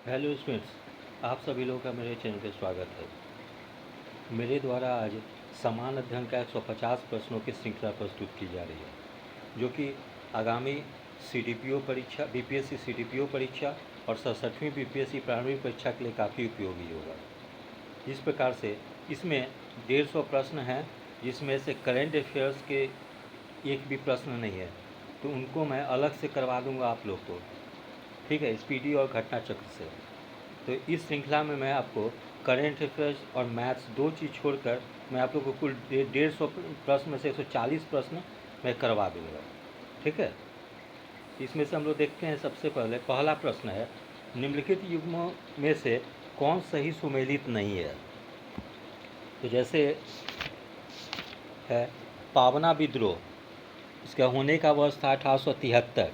Hello students, आप सभी लोगों का मेरे चैनल पे स्वागत है। मेरे द्वारा आज समान अध्ययन का 150 प्रश्नों की श्रृंखला प्रस्तुत की जा रही है, जो कि आगामी सीडीपीओ परीक्षा, बीपीएससी सीडीपीओ परीक्षा और 67वीं बीपीएससी प्रारंभिक परीक्षा के लिए काफ़ी उपयोगी होगा। इस प्रकार से इसमें 150 प्रश्न हैं, जिसमें से करेंट अफेयर्स के एक भी प्रश्न नहीं है, तो उनको मैं अलग से करवा दूंगा आप लोग को। ठीक है, स्पीडी और घटना चक्र से। तो इस श्रृंखला में मैं आपको करेंट अफेयर्स और मैथ्स दो चीज़ छोड़कर मैं आप लोग को कुल 150 प्रश्न में से 140 प्रश्न मैं करवा दूँगा। ठीक है, इसमें से हम लोग देखते हैं। सबसे पहले पहला प्रश्न है, निम्नलिखित युग्मों में से कौन सही सुमेलित नहीं है। तो जैसे है पावना विद्रोह, इसका होने का वर्ष था 1873,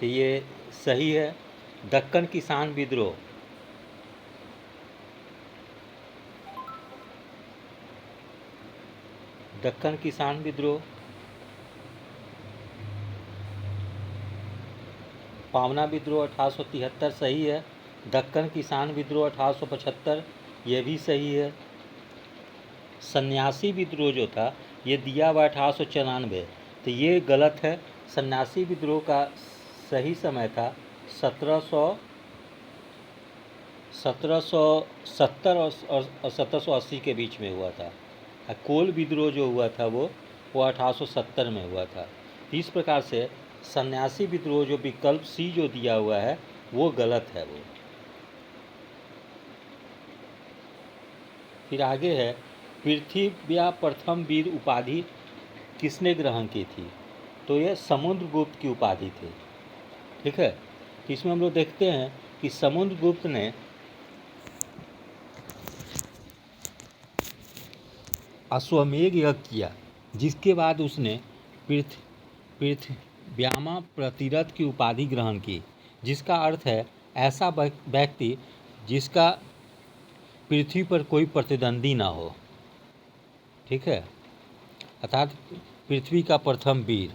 तो ये सही है। दक्कन किसान विद्रोह, दक्कन किसान विद्रोह, पावना विद्रोह 1873 सही है। दक्कन किसान विद्रोह 1875 ये भी सही है। सन्यासी विद्रोह जो था ये दिया हुआ 1894, तो ये गलत है। सन्यासी विद्रोह का सही समय था 1770 और 1780 के बीच में हुआ था। कोल विद्रोह जो हुआ था वो 1870 में हुआ था। इस प्रकार से सन्यासी विद्रोह जो विकल्प सी जो दिया हुआ है वो गलत है वो। फिर आगे है, पृथ्वी प्रथम वीर उपाधि किसने ग्रहण की थी। तो ये समुद्रगुप्त की उपाधि थी। ठीक है, तो इसमें हम लोग देखते हैं कि समुद्रगुप्त ने अश्वमेध यज्ञ किया, जिसके बाद उसने पृथ्व्यामा प्रतिरथ की उपाधि ग्रहण की, जिसका अर्थ है ऐसा व्यक्ति जिसका पृथ्वी पर कोई प्रतिद्वंदी ना हो। ठीक है, अर्थात पृथ्वी का प्रथम वीर।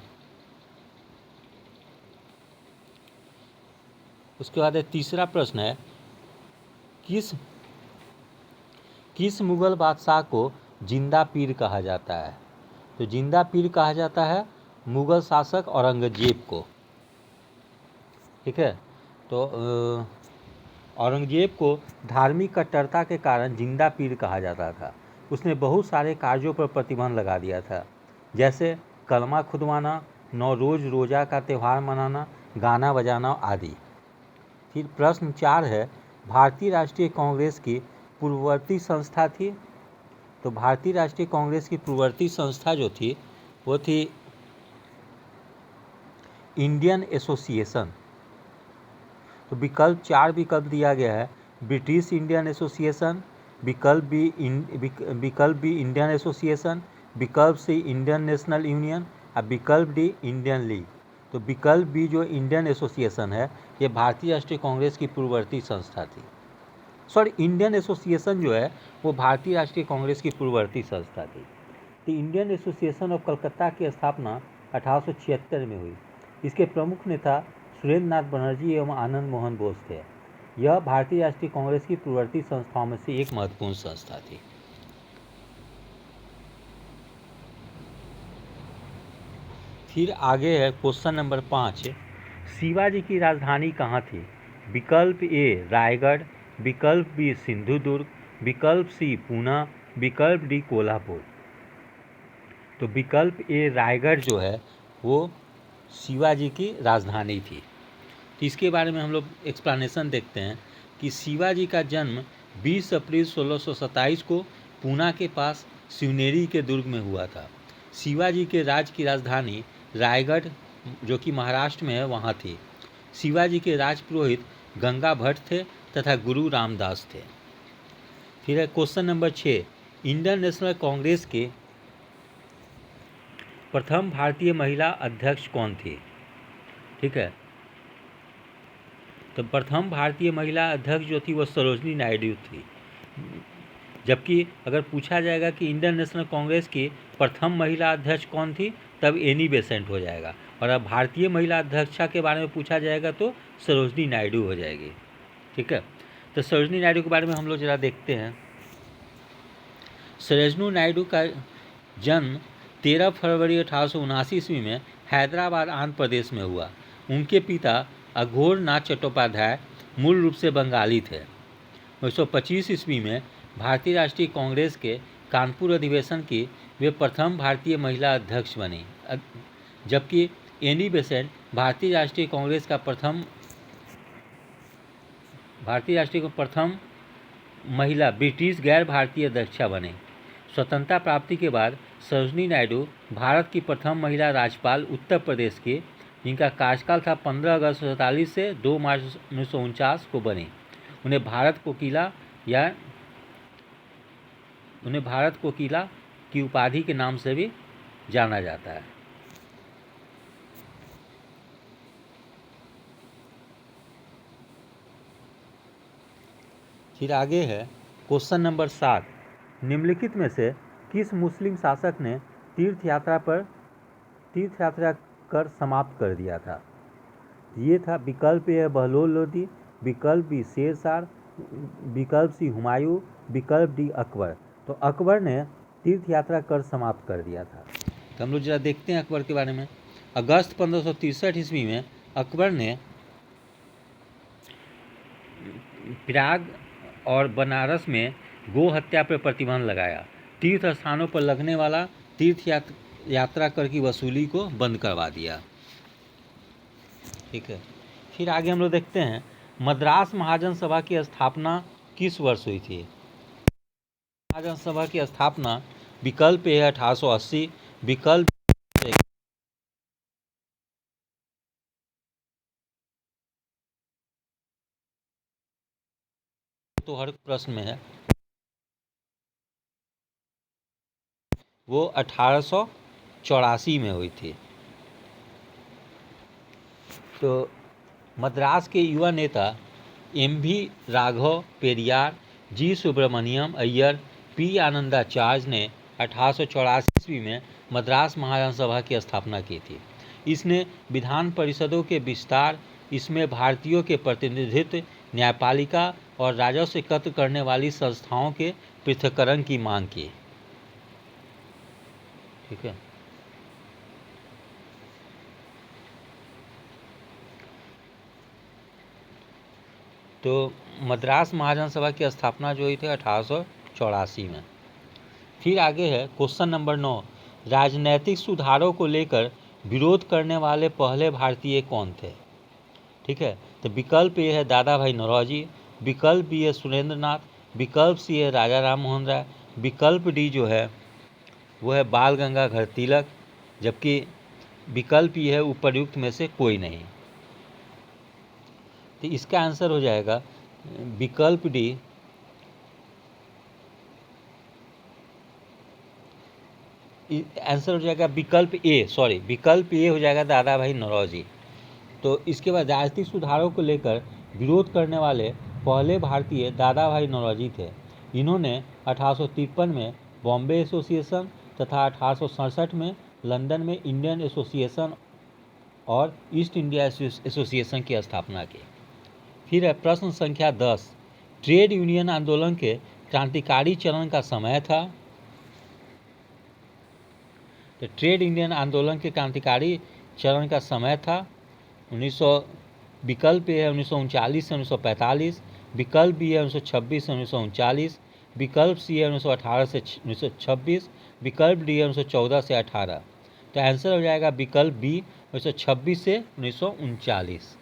उसके बाद तीसरा प्रश्न है, किस मुगल बादशाह को जिंदा पीर कहा जाता है। तो जिंदा पीर कहा जाता है मुगल शासक औरंगजेब को। ठीक है, तो औरंगजेब को धार्मिक कट्टरता के कारण जिंदा पीर कहा जाता था। उसने बहुत सारे कार्यों पर प्रतिबंध लगा दिया था, जैसे कलमा खुदवाना, 9 रोज़ रोज़ा का त्यौहार मनाना, गाना बजाना आदि। फिर प्रश्न 4 है, भारतीय राष्ट्रीय कांग्रेस की पूर्ववर्ती संस्था थी। तो भारतीय राष्ट्रीय कांग्रेस की पूर्ववर्ती संस्था जो थी वो थी इंडियन एसोसिएशन। तो विकल्प 4 विकल्प दिया गया है, ब्रिटिश इंडियन एसोसिएशन, विकल्प बी इंडियन एसोसिएशन, विकल्प सी इंडियन नेशनल यूनियन और विकल्प डी इंडियन लीग। तो विकल्प बी जो इंडियन एसोसिएशन है ये भारतीय राष्ट्रीय कांग्रेस की पूर्ववर्ती संस्था थी। सॉरी, इंडियन एसोसिएशन जो है वो भारतीय राष्ट्रीय कांग्रेस की पूर्ववर्ती संस्था थी। तो इंडियन एसोसिएशन ऑफ कलकत्ता की स्थापना 1876 में हुई। इसके प्रमुख नेता सुरेंद्र नाथ बनर्जी एवं आनंद मोहन बोस थे। यह भारतीय राष्ट्रीय कांग्रेस की पूर्ववर्ती संस्थाओं में से एक महत्वपूर्ण संस्था थी। फिर आगे है क्वेश्चन नंबर 5, शिवाजी की राजधानी कहाँ थी। विकल्प ए रायगढ़, विकल्प बी सिंधुदुर्ग, विकल्प सी पूना, विकल्प डी कोल्हापुर। तो विकल्प ए रायगढ़ जो है वो शिवाजी की राजधानी थी। तो इसके बारे में हम लोग एक्सप्लेनेशन देखते हैं कि शिवाजी का जन्म 20 अप्रैल 1627 को पूना के पास शिवनेरी के दुर्ग में हुआ था। शिवाजी के राज्य की राजधानी रायगढ़ जो कि महाराष्ट्र में है वहाँ थी। शिवाजी के राजपुरोहित गंगा भट्ट थे तथा गुरु रामदास थे। फिर है question number 6, Indian national Congress के प्रथम भारतीय महिला अध्यक्ष कौन थी। ठीक है, तो प्रथम भारतीय महिला अध्यक्ष जो थी वो सरोजनी नायडू थी। जबकि अगर पूछा जाएगा कि इंडियन नेशनल कांग्रेस की प्रथम महिला अध्यक्ष कौन थी, तब एनी बेसेंट हो जाएगा, और अब भारतीय महिला अध्यक्षा के बारे में पूछा जाएगा तो सरोजनी नायडू हो जाएगी। ठीक है। तो सरोजिनी नायडू के बारे में हम लोग ज़रा देखते हैं। सरोजिनी नायडू का जन्म 13 फरवरी 1879 ईस्वी में हैदराबाद आंध्र प्रदेश में हुआ। उनके पिता अघोरनाथ चट्टोपाध्याय मूल रूप से बंगाली थे। 1925 ईस्वी में भारतीय राष्ट्रीय कांग्रेस के कानपुर अधिवेशन की वे प्रथम भारतीय महिला अध्यक्ष बनी, जबकि एनी बेसेंट भारतीय राष्ट्रीय कांग्रेस का प्रथम महिला ब्रिटिश गैर भारतीय अध्यक्षा बने। स्वतंत्रता प्राप्ति के बाद सरोजिनी नायडू भारत की प्रथम महिला राज्यपाल उत्तर प्रदेश की, जिनका कार्यकाल था 15 अगस्त 1947 से 2 मार्च 1949 को बनी। उन्हें भारत कोकिला की उपाधि के नाम से भी जाना जाता है। फिर आगे है क्वेश्चन नंबर 7। निम्नलिखित में से किस मुस्लिम शासक ने तीर्थ यात्रा कर समाप्त कर दिया था? ये था विकल्प ए बहलोल लोदी, विकल्प बी शेरशाह, विकल्प सी हुमायूं, विकल्प डी अकबर। तो अकबर ने तीर्थ यात्रा कर समाप्त कर दिया था। तो हम लोग जरा देखते हैं अकबर के बारे में। अगस्त 1563 ईस्वी में अकबर ने प्रयाग और बनारस में गो हत्या पर प्रतिबंध लगाया। तीर्थ स्थानों पर लगने वाला तीर्थ यात्रा कर की वसूली को बंद करवा दिया। ठीक है। फिर आगे हम लोग देखते हैं मद्रास महाजन सभा की स्थापना किस वर्ष हुई थी? महाजन सभा की स्थापना विकल्प ए 1880, विकल्प तो हर प्रश्न में है, वो 1884 में हुई थी। तो मद्रास के युवा नेता एम.वी. राघव, पेरियार, जी. सुब्रमण्यम अय्यर, पी. आनंदाचार्य ने 1884 ईस्वी में मद्रास महाजन सभा की स्थापना की थी। इसने विधान परिषदों के विस्तार, इसमें भारतीयों के प्रतिनिधित्व, न्यायपालिका और राजस्व एकत्र करने वाली संस्थाओं के पृथक्करण की मांग की। ठीक है। तो मद्रास महाजन सभा की स्थापना जो हुई थी 1884 में। फिर आगे है क्वेश्चन नंबर 9। राजनैतिक सुधारों को लेकर विरोध करने वाले पहले भारतीय कौन थे? ठीक है। तो विकल्प ए है दादा भाई नौरोजी, विकल्प बी है सुरेंद्र नाथ, विकल्प सी है राजा राम मोहन राय, विकल्प डी जो है वो है बाल गंगाधर तिलक, जबकि विकल्प ये है उपर्युक्त में से कोई नहीं। तो इसका आंसर हो जाएगा विकल्प डी, आंसर हो जाएगा विकल्प ए हो जाएगा दादा भाई नौरोजी। तो इसके बाद राजनीतिक सुधारों को लेकर विरोध करने वाले पहले भारतीय दादा भाई नौरोजी थे। इन्होंने 1853 में बॉम्बे एसोसिएशन तथा 1867 में लंदन में इंडियन एसोसिएशन और ईस्ट इंडिया एसोसिएशन की स्थापना की। फिर है प्रश्न संख्या 10। ट्रेड यूनियन आंदोलन के क्रांतिकारी चरण का समय था? तो ट्रेड यूनियन आंदोलन के क्रांतिकारी चरण का समय था 1900, विकल्प ए है 1939 से 1945, विकल्प बी है 1926 से 1939, विकल्प सी है 1918 से 1926, विकल्प डी है 1914 से 18। तो आंसर हो जाएगा विकल्प बी 1926 से 1939।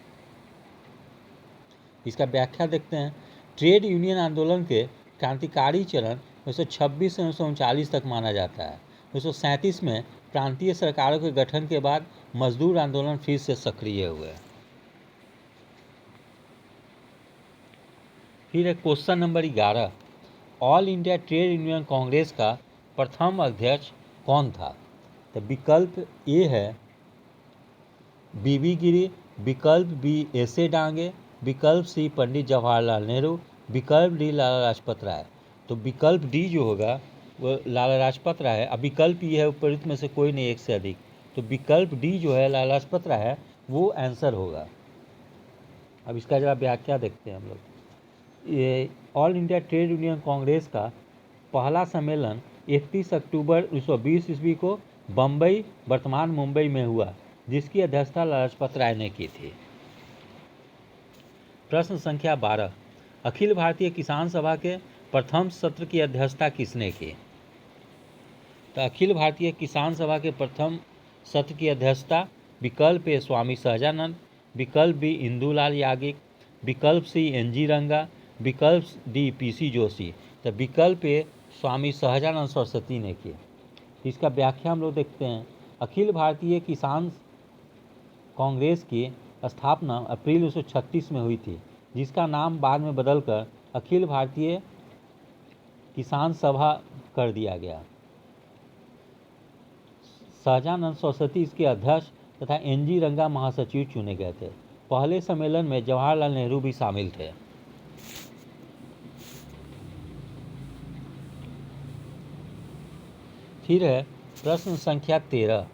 इसका व्याख्या देखते हैं। ट्रेड यूनियन आंदोलन के क्रांतिकारी चरण 1926 से 1939 तक माना जाता है। 1937 में प्रांतीय सरकारों के गठन के बाद मजदूर आंदोलन फिर से सक्रिय हुए। फिर है question number 11। All India trade union Congress का प्रथम अध्यक्ष कौन था? तो विकल्प ए है बीबी गिरी, विकल्प बी एस.ए. डांगे, विकल्प सी पंडित जवाहरलाल नेहरू, विकल्प डी लाला लाजपत राय। तो विकल्प डी जो होगा वो लाला लाजपत राय है। अब विकल्प ये है उपयुक्त में से कोई नहीं, एक से अधिक। तो विकल्प डी जो है लाला लाजपत राय है वो आंसर होगा। अब इसका जरा व्याख्या देखते हैं हम लोग। All India trade union Congress का पहला सम्मेलन 31 अक्टूबर 1920 ईस्वी को बम्बई वर्तमान मुंबई में हुआ, जिसकी अध्यक्षता लाजपत राय ने की थी। प्रश्न संख्या 12, अखिल भारतीय किसान सभा के प्रथम सत्र की अध्यक्षता किसने की? तो अखिल भारतीय किसान सभा के प्रथम सत्र की अध्यक्षता विकल्प ए स्वामी सहजानंद, विकल्प बी इंदुलाल याज्ञिक, विकल्प सी NG रंगा, विकल्प डी PC जोशी। तो विकल्प ए स्वामी सहजानंद सरस्वती ने की। इसका व्याख्या हम लोग देखते हैं। अखिल भारतीय किसान कांग्रेस की स्थापना अप्रैल 1936 में हुई थी, जिसका नाम बाद में बदलकर अखिल भारतीय किसान सभा कर दिया गया। सहजानंद सरस्वती इसके अध्यक्ष तथा NG रंगा महासचिव चुने गए थे। पहले सम्मेलन में जवाहरलाल नेहरू भी शामिल थे। फिर है प्रश्न संख्या 13।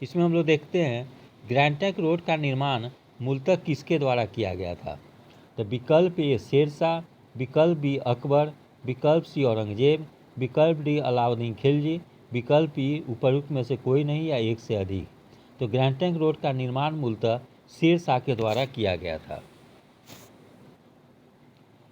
इसमें हम लोग देखते हैं ग्रैंड ट्रंक रोड का निर्माण मूलतः किसके द्वारा किया गया था? तो विकल्प ए शेरशाह, विकल्प बी अकबर, विकल्प सी औरंगजेब, विकल्प डी अलाउद्दीन खिलजी, विकल्प ई उपरोक्त में से कोई नहीं या एक से अधिक। तो ग्रैंड ट्रंक रोड का निर्माण मूलतः शेरशाह के द्वारा किया गया था।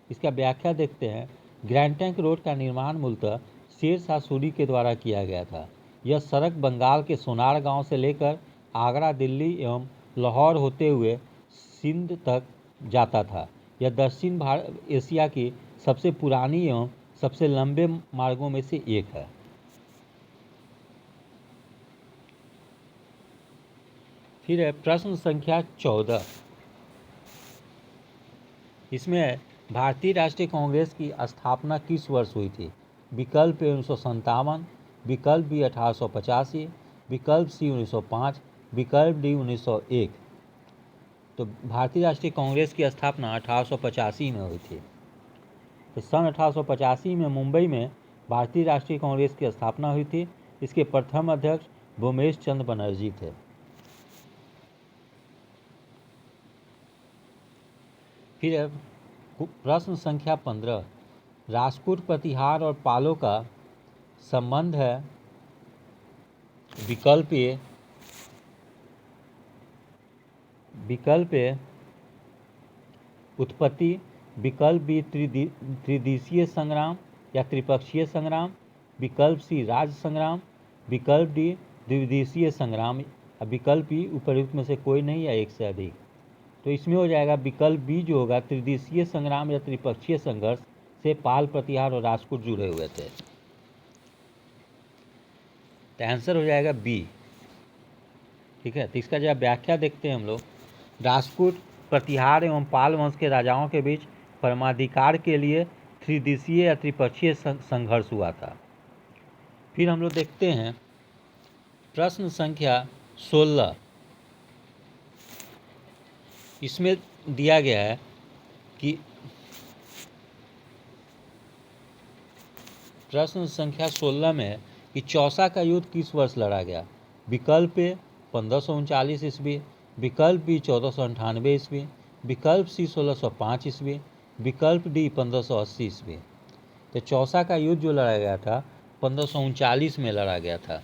इसका व्याख्या देखते हैं। ग्रैंड ट्रंक रोड का निर्माण मूलतः शेरशाह सूरी के द्वारा किया गया था। यह सड़क बंगाल के सोनार गांव से लेकर आगरा, दिल्ली एवं लाहौर होते हुए सिंध तक जाता था। यह दक्षिण एशिया की सबसे पुरानी एवं सबसे लंबे मार्गों में से एक है। फिर है प्रश्न संख्या 14। इसमें भारतीय राष्ट्रीय कांग्रेस की स्थापना किस वर्ष हुई थी? विकल्प ए 1957, विकल्प बी 1885, विकल्प सी 1905, विकल्प डी 1901। तो भारतीय राष्ट्रीय कांग्रेस की स्थापना 1885 में हुई थी। तो सन 1885 में मुंबई में भारतीय राष्ट्रीय कांग्रेस की स्थापना हुई थी। इसके प्रथम अध्यक्ष भूमेश चंद्र बनर्जी थे। फिर प्रश्न संख्या 15, राजपूत प्रतिहार और पालों का संबंध है। विकल्प ए उत्पत्ति, विकल्प बी त्रिदिशीय संग्राम या त्रिपक्षीय संग्राम, विकल्प सी राज्य संग्राम, विकल्प डी द्विदिशीय संग्राम, विकल्प ई उपयुक्त में से कोई नहीं या एक से अधिक। तो इसमें हो जाएगा विकल्प बी जो होगा त्रिदिशीय संग्राम या त्रिपक्षीय संघर्ष से पाल, प्रतिहार और राजपूत जुड़े हुए थे। तो आंसर हो जाएगा बी। ठीक है, तो इसका जब व्याख्या देखते हैं हम लोग। राजपूत प्रतिहार एवं पाल वंश के राजाओं के बीच परमाधिकार के लिए त्रिदिशीय या त्रिपक्षीय संघर्ष हुआ था। फिर हम लोग देखते हैं प्रश्न संख्या 16। इसमें दिया गया है कि प्रश्न संख्या 16 में कि चौसा का युद्ध किस वर्ष लड़ा गया? विकल्प ए 1539 ईस्वी, विकल्प बी 1498 ईस्वी, विकल्प सी 1605 ईस्वी, विकल्प डी 1580 ईस्वी। तो चौसा का युद्ध जो लड़ा गया था 1539 में लड़ा गया था।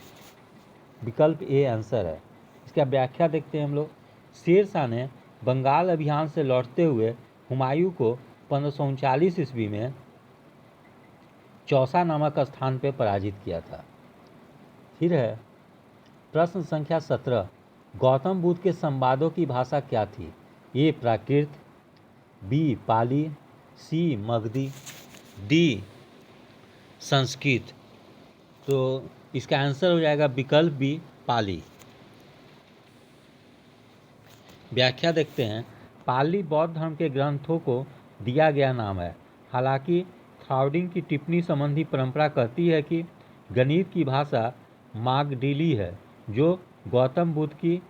विकल्प ए आंसर है। इसका व्याख्या देखते हैं हम लोग। शेरशाह ने बंगाल अभियान से लौटते हुए हुमायूं को 1539 ईस्वी में चौसा नामक स्थान पर पराजित किया था। फिर है प्रश्न संख्या 17, गौतम बुद्ध के संवादों की भाषा क्या थी? ए प्राकृत, बी पाली, सी मगधी, डी संस्कृत। तो इसका आंसर हो जाएगा विकल्प बी पाली। व्याख्या देखते हैं। पाली बौद्ध धर्म के ग्रंथों को दिया गया नाम है। हालांकि थाउडिंग की टिप्पणी संबंधी परंपरा कहती है कि गणित की भाषा मागडिली है, जो गौतम बुद्ध की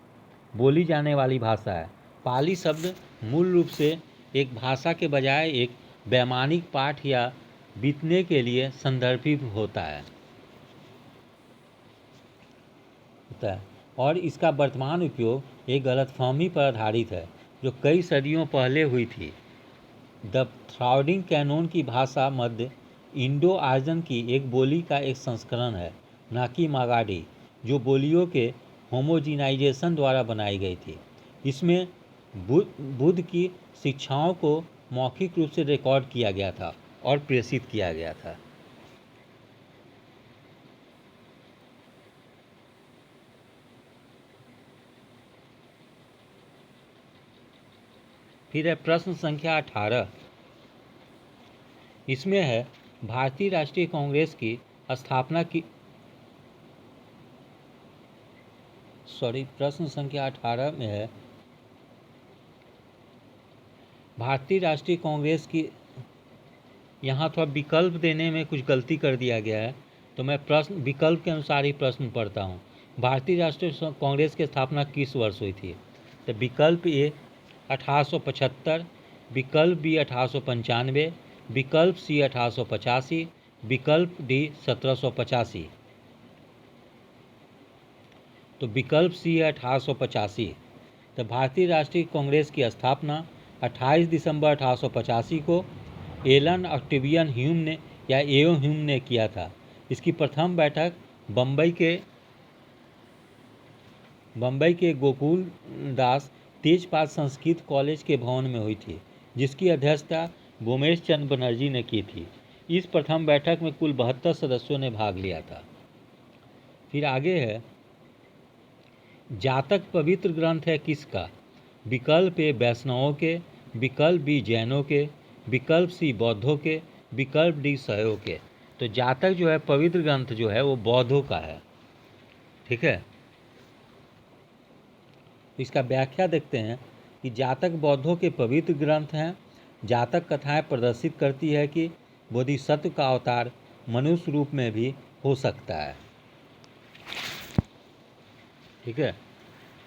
बोली जाने वाली भाषा है। पाली शब्द मूल रूप से एक भाषा के बजाय एक वैमानिक पाठ या बीतने के लिए संदर्भित होता है और इसका वर्तमान उपयोग एक गलतफहमी पर आधारित है जो कई सदियों पहले हुई थी। द थ्राउडिंग कैनोन की भाषा मध्य इंडो आर्यन की एक बोली का एक संस्करण है, न कि मागाडी, जो बोलियों के होमोजिनाइजेशन द्वारा बनाई गई थी। इसमें बुद्ध की शिक्षाओं को मौखिक रूप से रिकॉर्ड किया गया था और प्रेषित किया गया था। फिर है प्रश्न संख्या 18। इसमें है भारतीय राष्ट्रीय कांग्रेस की स्थापना की प्रश्न संख्या 18 में है भारतीय राष्ट्रीय कांग्रेस की, यहाँ थोड़ा विकल्प देने में कुछ गलती कर दिया गया है, तो मैं प्रश्न विकल्प के अनुसार ही प्रश्न पढ़ता हूँ। भारतीय राष्ट्रीय कांग्रेस की स्थापना किस वर्ष हुई थी? तो विकल्प ए 1875, विकल्प बी 1895, विकल्प सी 1885, विकल्प डी 1785। तो विकल्प सी है 1885। तो भारतीय राष्ट्रीय कांग्रेस की स्थापना 28 दिसंबर 1885 को एलन ऑक्टेवियन ह्यूम ने या एओ ह्यूम ने किया था। इसकी प्रथम बैठक बम्बई के गोकुल दास तेजपाल संस्कृत कॉलेज के भवन में हुई थी, जिसकी अध्यक्षता भूमेश चंद्र बनर्जी ने की थी। इस प्रथम बैठक में कुल 72 सदस्यों ने भाग लिया था। फिर आगे है, जातक पवित्र ग्रंथ है किसका? विकल्प ए वैष्णवों के, विकल्प बी जैनों के, विकल्प सी बौद्धों के, विकल्प डी शैवों के। तो जातक जो है पवित्र ग्रंथ जो है वो बौद्धों का है। ठीक है, इसका व्याख्या देखते हैं कि जातक बौद्धों के पवित्र ग्रंथ हैं। जातक कथाएं प्रदर्शित करती है कि बोधिसत्व का अवतार मनुष्य रूप में भी हो सकता है। ठीक है,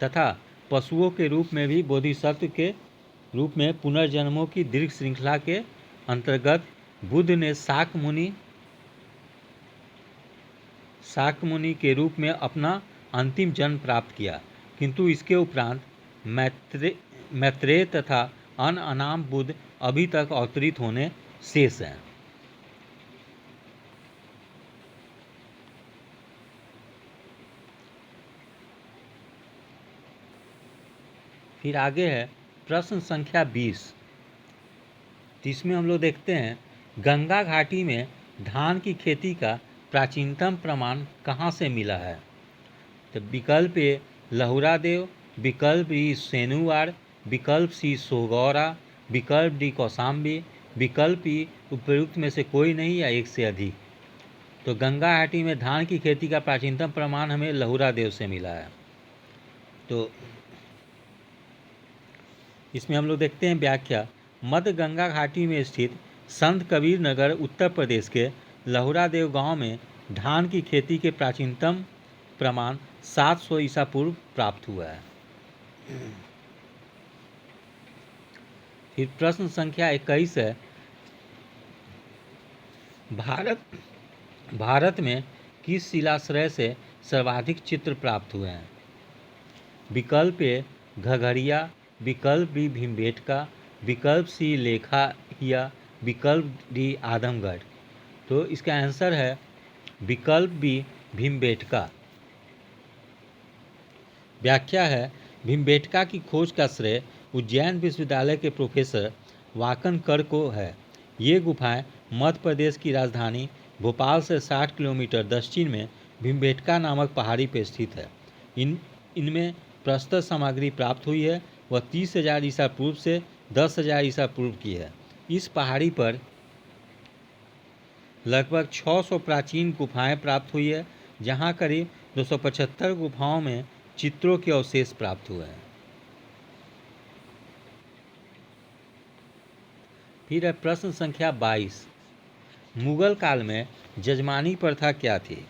तथा पशुओं के रूप में भी बोधिसत्व के रूप में पुनर्जन्मों की दीर्घ श्रृंखला के अंतर्गत बुद्ध ने शाक्य मुनि के रूप में अपना अंतिम जन्म प्राप्त किया, किंतु इसके उपरांत मैत्रेय तथा अन्य अनाम बुद्ध अभी तक अवतरित होने शेष हैं। फिर आगे है प्रश्न संख्या 20। इसमें हम लोग देखते हैं गंगा घाटी में धान की खेती का प्राचीनतम प्रमाण कहाँ से मिला है? तो विकल्प ए लहुरा देव, विकल्प बी सेनुवाड़, विकल्प सी सोगौरा, विकल्प डी कौशाम्बी, विकल्प ई उपयुक्त में से कोई नहीं या एक से अधिक। तो गंगा घाटी में धान की खेती का प्राचीनतम प्रमाण हमें लहुरा देव से मिला है। तो इसमें हम लोग देखते हैं व्याख्या, मध्य गंगा घाटी में स्थित संत कबीर नगर उत्तर प्रदेश के लहुरा देव गाँव में धान की खेती के प्राचीनतम प्रमाण 700 ईसा पूर्व प्राप्त हुआ है। फिर प्रश्न संख्या 21 है, भारत में किस शिलाश्रय से सर्वाधिक चित्र प्राप्त हुए हैं? विकल्प ए घघरिया, विकल्प बी भीमबेटका, विकल्प सी लेखाहिया, विकल्प डी आदमगढ़। तो इसका आंसर है विकल्प बी भीमबेटका। व्याख्या है, भीमबेटका की खोज का श्रेय उज्जैन विश्वविद्यालय के प्रोफेसर वाकनकर को है। ये गुफाएं मध्य प्रदेश की राजधानी भोपाल से 60 किलोमीटर दक्षिण में भीमबेटका नामक पहाड़ी पर स्थित है। इनमें प्रस्तुत सामग्री प्राप्त हुई है वह 30,000 ईसा पूर्व से 10,000 ईसा पूर्व की है। इस पहाड़ी पर लगभग 600 प्राचीन गुफाएं प्राप्त हुई है, जहां करीब 275 गुफाओं में चित्रों के अवशेष प्राप्त हुए हैं। फिर है प्रश्न संख्या 22। मुगल काल में जजमानी प्रथा क्या थी?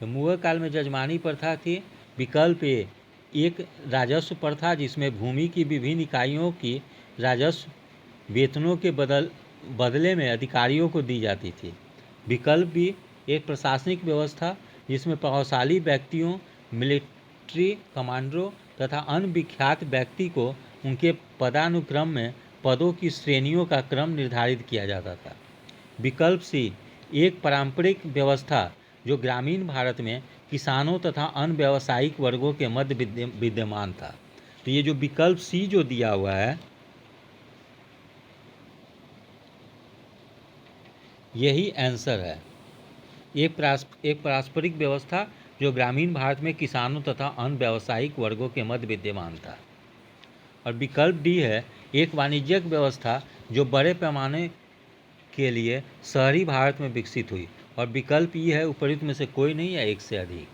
तो मुगल काल में जजमानी प्रथा थी, विकल्प ए एक राजस्व प्रथा जिसमें भूमि की विभिन्न इकाइयों की राजस्व वेतनों के बदले में अधिकारियों को दी जाती थी। विकल्प बी एक प्रशासनिक व्यवस्था जिसमें प्रभावशाली व्यक्तियों, मिलिट्री कमांडरों तथा अन्य विख्यात व्यक्ति को उनके पदानुक्रम में पदों की श्रेणियों का क्रम निर्धारित किया जाता था। विकल्प सी, एक पारंपरिक व्यवस्था जो ग्रामीण भारत में किसानों तथा अन्य व्यावसायिक वर्गों के मध्य विद्यमान था। तो ये जो विकल्प सी जो दिया हुआ है, यही आंसर है। एक पारस्परिक व्यवस्था जो ग्रामीण भारत में किसानों तथा अन्य व्यावसायिक वर्गों के मध्य विद्यमान था। और विकल्प डी है, एक वाणिज्यिक व्यवस्था जो बड़े पैमाने के लिए शहरी भारत में विकसित हुई। और विकल्प ई है, उपरोक्त में से कोई नहीं या एक से अधिक।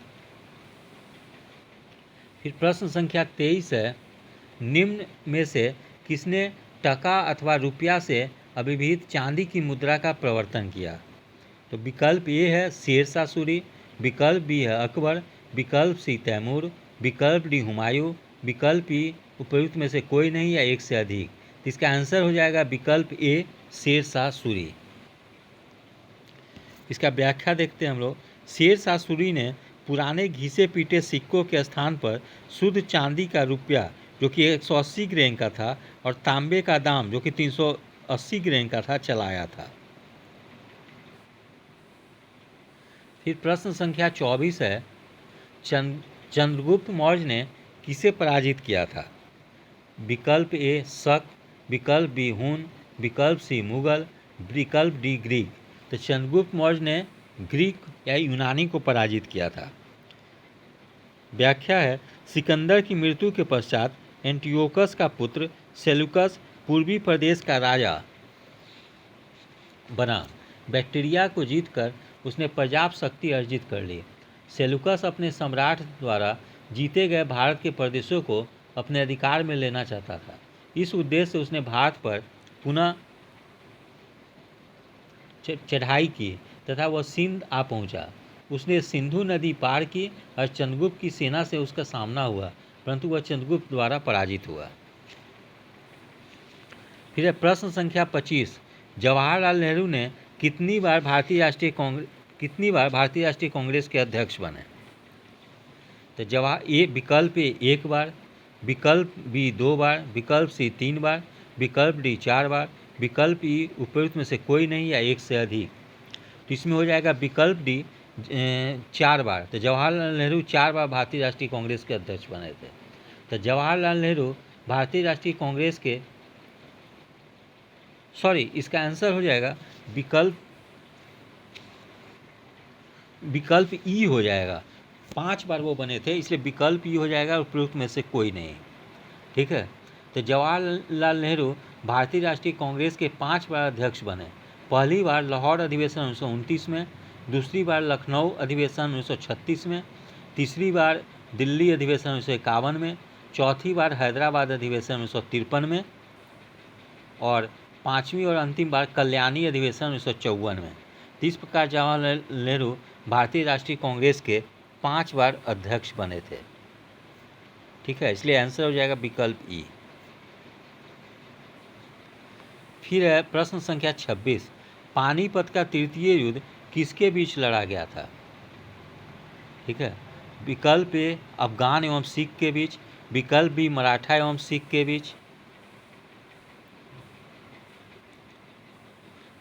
फिर प्रश्न संख्या 23 है, निम्न में से किसने टका अथवा रुपया से अभिहित चांदी की मुद्रा का प्रवर्तन किया। तो विकल्प ए है शेरशाह सूरी, विकल्प बी है अकबर, विकल्प सी तैमूर, विकल्प डी हुमायूं, विकल्प ई उपयुक्त में से कोई नहीं या एक से अधिक। तो इसका आंसर हो जाएगा विकल्प ए शेरशाह सूरी। इसका व्याख्या देखते हैं हम लोग। शेरशाह सूरी ने पुराने घिसे पीटे सिक्कों के स्थान पर शुद्ध चांदी का रुपया जो कि 180 ग्रेन का था और तांबे का दाम जो कि 380 ग्रेन का था चलाया था। फिर प्रश्न संख्या 24 है, चंद्रगुप्त मौर्य ने किसे पराजित किया था। विकल्प ए शक, विकल्प बी हुन, विकल्प सी मुगल, विकल्प डी ग्रीक। तो चंद्रगुप्त मौर्य ने ग्रीक या यूनानी को पराजित किया था। व्याख्या है, सिकंदर की मृत्यु के पश्चात एंटियोकस का पुत्र सेल्यूकस पूर्वी प्रदेश का राजा बना। बैक्टीरिया को जीतकर उसने पर्याप्त शक्ति अर्जित कर ली। सेल्यूकस अपने सम्राट द्वारा जीते गए भारत के प्रदेशों को अपने अधिकार में लेना चाहता था। इस उद्देश्य से उसने भारत पर पुनः चढ़ाई की तथा वह सिंध आ पहुंचा। उसने सिंधु नदी पार की और चंद्रगुप्त की सेना से उसका सामना हुआ, परंतु वह चंद्रगुप्त द्वारा पराजित हुआ। फिर है प्रश्न संख्या 25, जवाहरलाल नेहरू ने कितनी बार भारतीय राष्ट्रीय कांग्रेस के अध्यक्ष बने। तो विकल्प ए 1 बार, विकल्प बी 2 बार, विकल्प सी 3 बार, विकल्प डी 4 बार, विकल्प ई उपयुक्त में से कोई नहीं या एक से अधिक। तो इसमें हो जाएगा विकल्प डी 4 बार। तो जवाहरलाल नेहरू 4 बार भारतीय राष्ट्रीय कांग्रेस के अध्यक्ष बने थे। तो जवाहरलाल नेहरू भारतीय राष्ट्रीय कांग्रेस के इसका आंसर हो जाएगा विकल्प ई हो जाएगा। 5 बार वो बने थे, इसलिए विकल्प ई हो जाएगा, उपयुक्त में से कोई नहीं। ठीक है। तो जवाहरलाल नेहरू भारतीय राष्ट्रीय कांग्रेस के 5 बार अध्यक्ष बने। पहली बार लाहौर अधिवेशन 1929 में, दूसरी बार लखनऊ अधिवेशन 1936 में, तीसरी बार दिल्ली अधिवेशन 1951 में, चौथी बार हैदराबाद अधिवेशन 1953 में और 5वीं और अंतिम बार कल्याणी अधिवेशन 1954 में। इस प्रकार जवाहरलाल नेहरू भारतीय राष्ट्रीय कांग्रेस के 5 बार अध्यक्ष बने थे। ठीक है, इसलिए आंसर हो जाएगा विकल्प ई। फिर है प्रश्न संख्या 26, पानीपत का तृतीय युद्ध किसके बीच लड़ा गया था। ठीक है, विकल्प ए अफगान एवं सिख के बीच, विकल्प बी मराठा एवं सिख के बीच,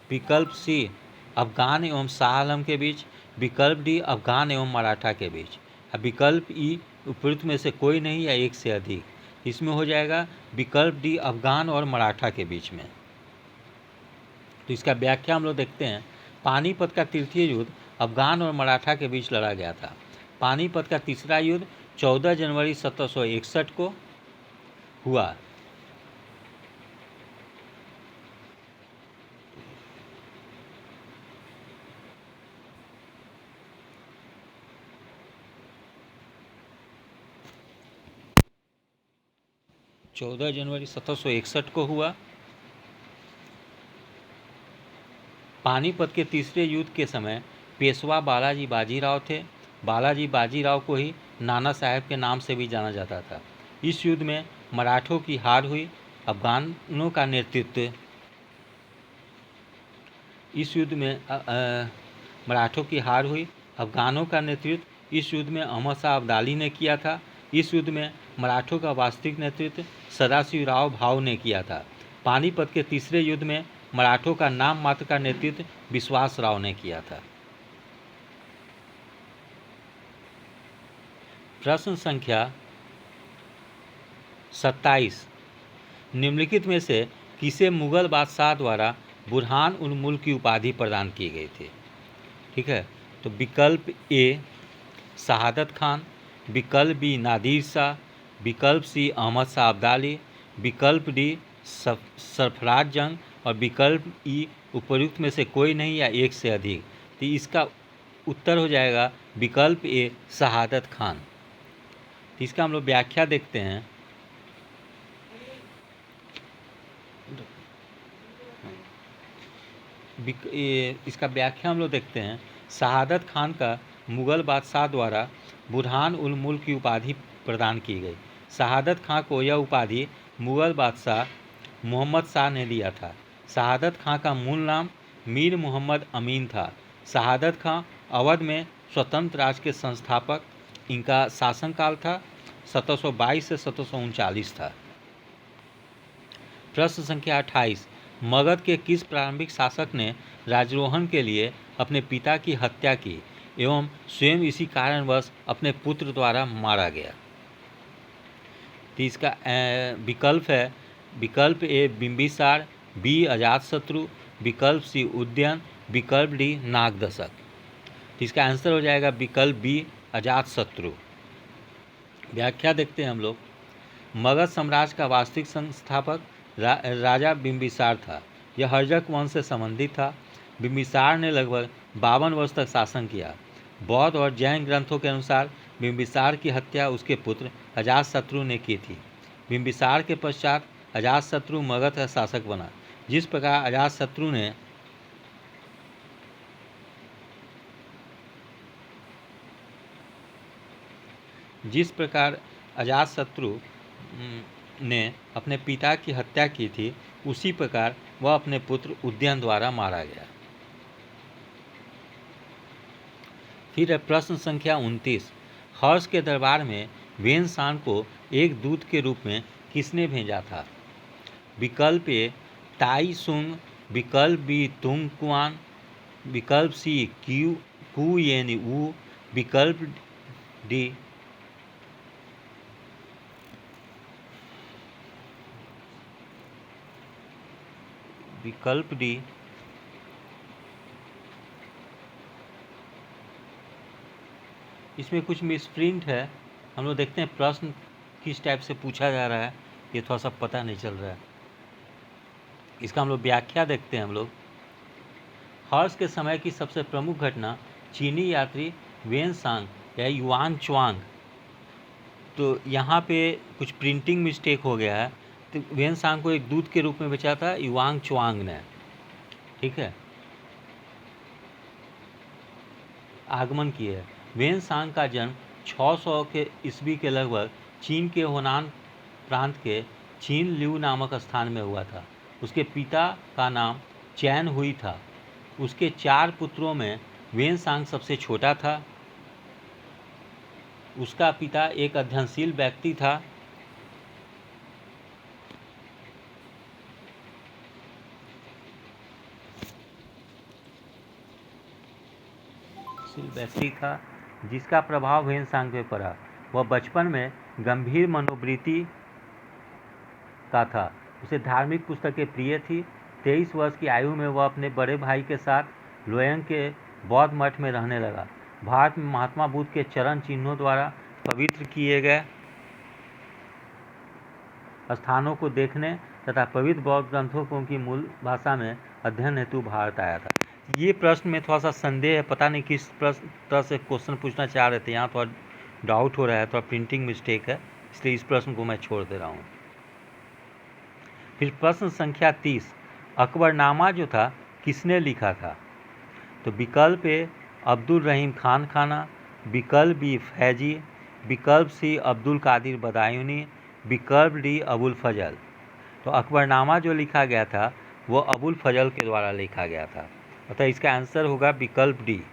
विकल्प सी अफगान एवं शाह आलम के बीच, विकल्प डी अफगान एवं मराठा के बीच, विकल्प ई उपयुक्त में से कोई नहीं या एक से अधिक। इसमें हो जाएगा विकल्प डी अफगान और मराठा के बीच में। तो इसका व्याख्या हम लोग देखते हैं। पानीपत का तृतीय युद्ध अफगान और मराठा के बीच लड़ा गया था। पानीपत का तीसरा युद्ध 14 जनवरी 1761 को हुआ। जनवरी 1761 को हुआ। पानीपत के तीसरे युद्ध के समय पेशवा बालाजी बाजीराव थे। बालाजी बाजीराव को ही नाना साहब के नाम से भी जाना जाता था। इस युद्ध में मराठों की हार हुई। अफगानों का नेतृत्व इस युद्ध में अहमद शाह अब्दाली ने किया था। इस युद्ध में मराठों का वास्तविक नेतृत्व सदाशिवराव भाऊ ने किया था। पानीपत के तीसरे युद्ध में मराठों का नाम मात्र का नेतृत्व विश्वास राव ने किया था। प्रश्न संख्या 27, निम्नलिखित में से किसे मुगल बादशाह द्वारा बुरहान उल मुल्क की उपाधि प्रदान की गई थी? ठीक है, तो विकल्प ए शहादत खान, विकल्प बी नादिर शाह, विकल्प सी अहमद शाह अब्दाली, विकल्प डी सरफराज जंग और विकल्प ई उपयुक्त में से कोई नहीं या एक से अधिक। तो इसका उत्तर हो जाएगा विकल्प ए शहादत खान। तो इसका हम लोग व्याख्या देखते हैं। इसका व्याख्या हम लोग देखते हैं। शहादत खान का मुग़ल बादशाह द्वारा बुरहान उल मुल्क की उपाधि प्रदान की गई। शहादत खान को यह उपाधि मुग़ल बादशाह मोहम्मद शाह ने दिया था। शहादत खान का मूल नाम मीर मोहम्मद अमीन था। शहादत खान अवध में स्वतंत्र राज्य के संस्थापक। इनका शासनकाल था 1722 से 1739 था। प्रश्न संख्या 28, मगध के किस प्रारंभिक शासक ने राजरोहण के लिए अपने पिता की हत्या की एवं स्वयं इसी कारणवश अपने पुत्र द्वारा मारा गया? तो इसका विकल्प है विकल्प ए बिंबिसार, बी अजातशत्रु, विकल्प सी उदयन, विकल्प डी नागदशक। तो इसका आंसर हो जाएगा विकल्प बी अजातशत्रु। व्याख्या देखते हैं हम लोग। मगध साम्राज्य का वास्तविक संस्थापक राजा बिंबिसार था। यह हर्जक वंश से संबंधित था। बिंबिसार ने लगभग 52 वर्ष तक शासन किया। बौद्ध और जैन ग्रंथों के अनुसार बिंबिसार की हत्या उसके पुत्र अजातशत्रु ने की थी। बिंबिसार के पश्चात अजातशत्रु मगध का शासक बना। जिस प्रकार अजातशत्रु ने अपने पिता की हत्या की थी, उसी प्रकार वह अपने पुत्र उदयन द्वारा मारा गया। फिर है प्रश्न संख्या 29, हर्ष के दरबार में वेनसांग को एक दूत के रूप में किसने भेजा था? विकल्प ए ताई सुंग, विकल्प बी तुंग कुआन, विकल्प सी कू येन वू, विकल्प डी इसमें कुछ मिसप्रिंट है। हम लोग देखते हैं प्रश्न किस टाइप से पूछा जा रहा है, ये थोड़ा सा पता नहीं चल रहा है। इसका हम लोग व्याख्या देखते हैं हम लोग। हर्ष के समय की सबसे प्रमुख घटना चीनी यात्री वेनसांग या युआन चुआंग, तो यहाँ पे कुछ प्रिंटिंग मिस्टेक हो गया है। तो वेनसांग को एक दूत के रूप में भेजा था युआन चुआंग ने। ठीक है, आगमन किए है। वेनसांग का जन्म 600 के ईस्वी के लगभग चीन के होनान प्रांत के चीन ल्यू नामक स्थान में हुआ था। उसके पिता का नाम चैन हुई था। उसके 4 पुत्रों में वेनसांग सबसे छोटा था। उसका पिता एक अध्ययनशील व्यक्ति था। जिसका प्रभाव वेनसांग पे पड़ा। वह बचपन में गंभीर मनोवृत्ति का था। उसे धार्मिक पुस्तकें प्रिय थी। 23 वर्ष की आयु में वह अपने बड़े भाई के साथ लोयंग के बौद्ध मठ में रहने लगा। भारत में महात्मा बुद्ध के चरण चिन्हों द्वारा पवित्र किए गए स्थानों को देखने तथा पवित्र बौद्ध ग्रंथों को उनकी मूल भाषा में अध्ययन हेतु भारत आया था। ये प्रश्न में थोड़ा सा संदेह है, पता नहीं किस तरह से क्वेश्चन पूछना चाह रहे थे। यहाँ थोड़ा डाउट हो रहा है, थोड़ा प्रिंटिंग मिस्टेक है, इसलिए इस प्रश्न को मैं छोड़ दे रहा हूँ। फिर प्रश्न संख्या 30, अकबरनामा जो था किसने लिखा था? तो विकल्प ए अब्दुल रहीम खान खाना, विकल्प बी फैजी, विकल्प सी अब्दुल कादिर बदायूनी, विकल्प डी अबुल फजल। तो अकबरनामा जो लिखा गया था वो अबुल फजल के द्वारा लिखा गया था, अतः इसका आंसर होगा विकल्प डी।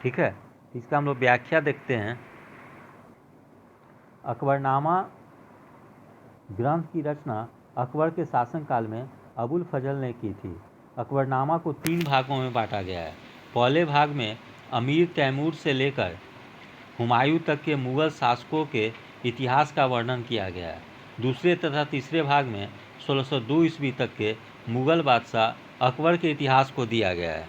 ठीक है, इसका हम लोग व्याख्या देखते हैं। अकबरनामा ग्रंथ की रचना अकबर के शासनकाल में अबुल फजल ने की थी। अकबरनामा को 3 भागों में बांटा गया है। पहले भाग में अमीर तैमूर से लेकर हुमायूं तक के मुग़ल शासकों के इतिहास का वर्णन किया गया है। दूसरे तथा तीसरे भाग में 1602 ईस्वी तक के मुग़ल बादशाह अकबर के इतिहास को दिया गया है।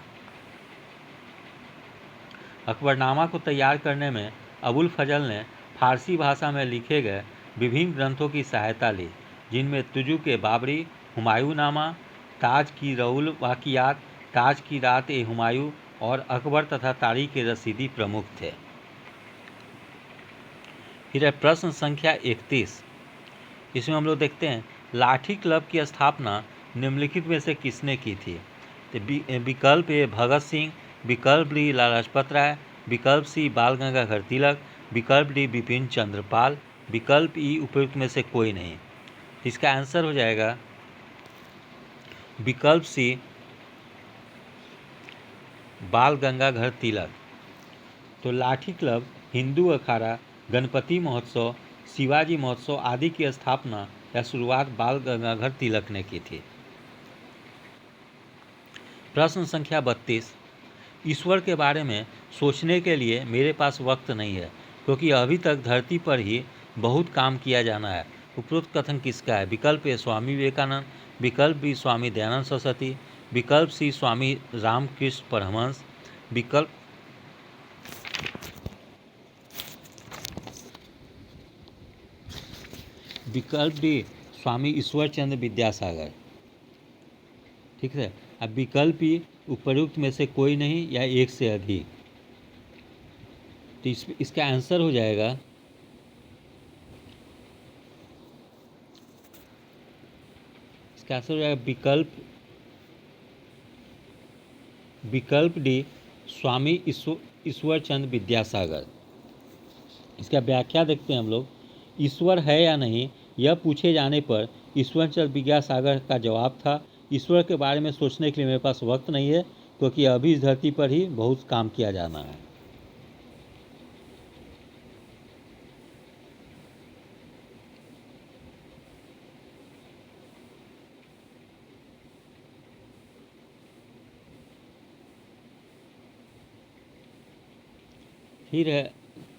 अकबरनामा को तैयार करने में अबुल फजल ने फारसी भाषा में लिखे गए विभिन्न ग्रंथों की सहायता ली, जिनमें तुजु के बाबरी, हुमायूंनामा, ताज की रउल वाक़ियात, ताज की रात ए हुमायूं और अकबर तथा तारीख़ ए रसीदी प्रमुख थे। फिर है प्रश्न संख्या 31। इसमें हम लोग देखते हैं लाठी क्लब की स्थापना निम्नलिखित में से किसने की थी। तो विकल्प ए भगत सिंह, विकल्प डी लाला लाजपत राय, विकल्प सी बाल गंगाधर तिलक, विकल्प डी बिपिन चंद्र पाल, विकल्प ई उपयुक्त में से कोई नहीं। इसका आंसर हो जाएगा विकल्प सी बाल गंगाधर तिलक। तो लाठी क्लब, हिंदू अखाड़ा, गणपति महोत्सव, शिवाजी महोत्सव आदि की स्थापना या शुरुआत बाल गंगाधर तिलक ने की थी। प्रश्न संख्या 32। ईश्वर के बारे में सोचने के लिए मेरे पास वक्त नहीं है, क्योंकि अभी तक धरती पर ही बहुत काम किया जाना है। उपरोक्त कथन किसका है। विकल्प ए स्वामी विवेकानंद, विकल्प बी स्वामी दयानंद सरस्वती, विकल्प सी स्वामी रामकृष्ण परमहंस, विकल्प डी स्वामी ईश्वर चंद्र विद्यासागर। ठीक है। अब विकल्प ही उपयुक्त में से कोई नहीं या एक से अधिक। तो इसका आंसर हो जाएगा विकल्प डी स्वामी ईश्वर चंद्र विद्यासागर। इसका व्याख्या देखते हैं हम लोग। ईश्वर है या नहीं यह पूछे जाने पर ईश्वर चंद्र विद्यासागर का जवाब था, ईश्वर के बारे में सोचने के लिए मेरे पास वक्त नहीं है, क्योंकि अभी इस धरती पर ही बहुत काम किया जाना है। फिर है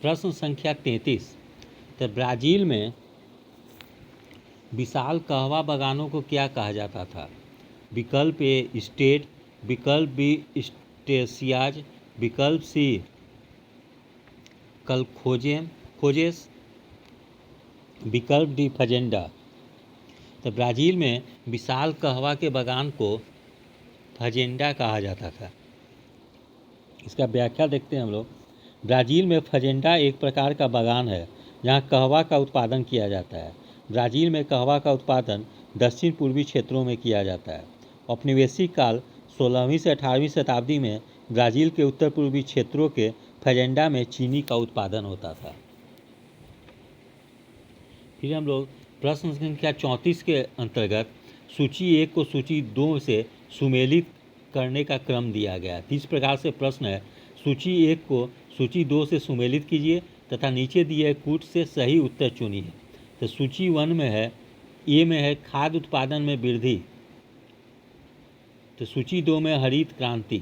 प्रश्न संख्या 33। तो ब्राज़ील में विशाल कहवा बागानों को क्या कहा जाता था। विकल्प ए स्टेट, विकल्प बी स्टेसियाज, विकल्प सी खोजेस, विकल्प डी फजेंडा। तो ब्राज़ील में विशाल कहवा के बागान को फजेंडा कहा जाता था। इसका व्याख्या देखते हैं हम लोग। ब्राज़ील में फजेंडा एक प्रकार का बागान है जहाँ कहवा का उत्पादन किया जाता है। ब्राज़ील में कहवा का उत्पादन दक्षिण पूर्वी क्षेत्रों में किया जाता है। औपनिवेशिक काल 16वीं से 18वीं शताब्दी में ब्राज़ील के उत्तर पूर्वी क्षेत्रों के फजेंडा में चीनी का उत्पादन होता था। फिर हम लोग प्रश्न संख्या 34 के अंतर्गत सूची 1 को सूची 2 से सुमेलित करने का क्रम दिया गया। इस प्रकार से प्रश्न है, सूची 1 को सूची 2 से सुमेलित कीजिए तथा नीचे दिए कूट से सही उत्तर चुनिए। तो सूची 1 में है, ए में है खाद्य उत्पादन में वृद्धि, तो सूची 2 में हरित क्रांति,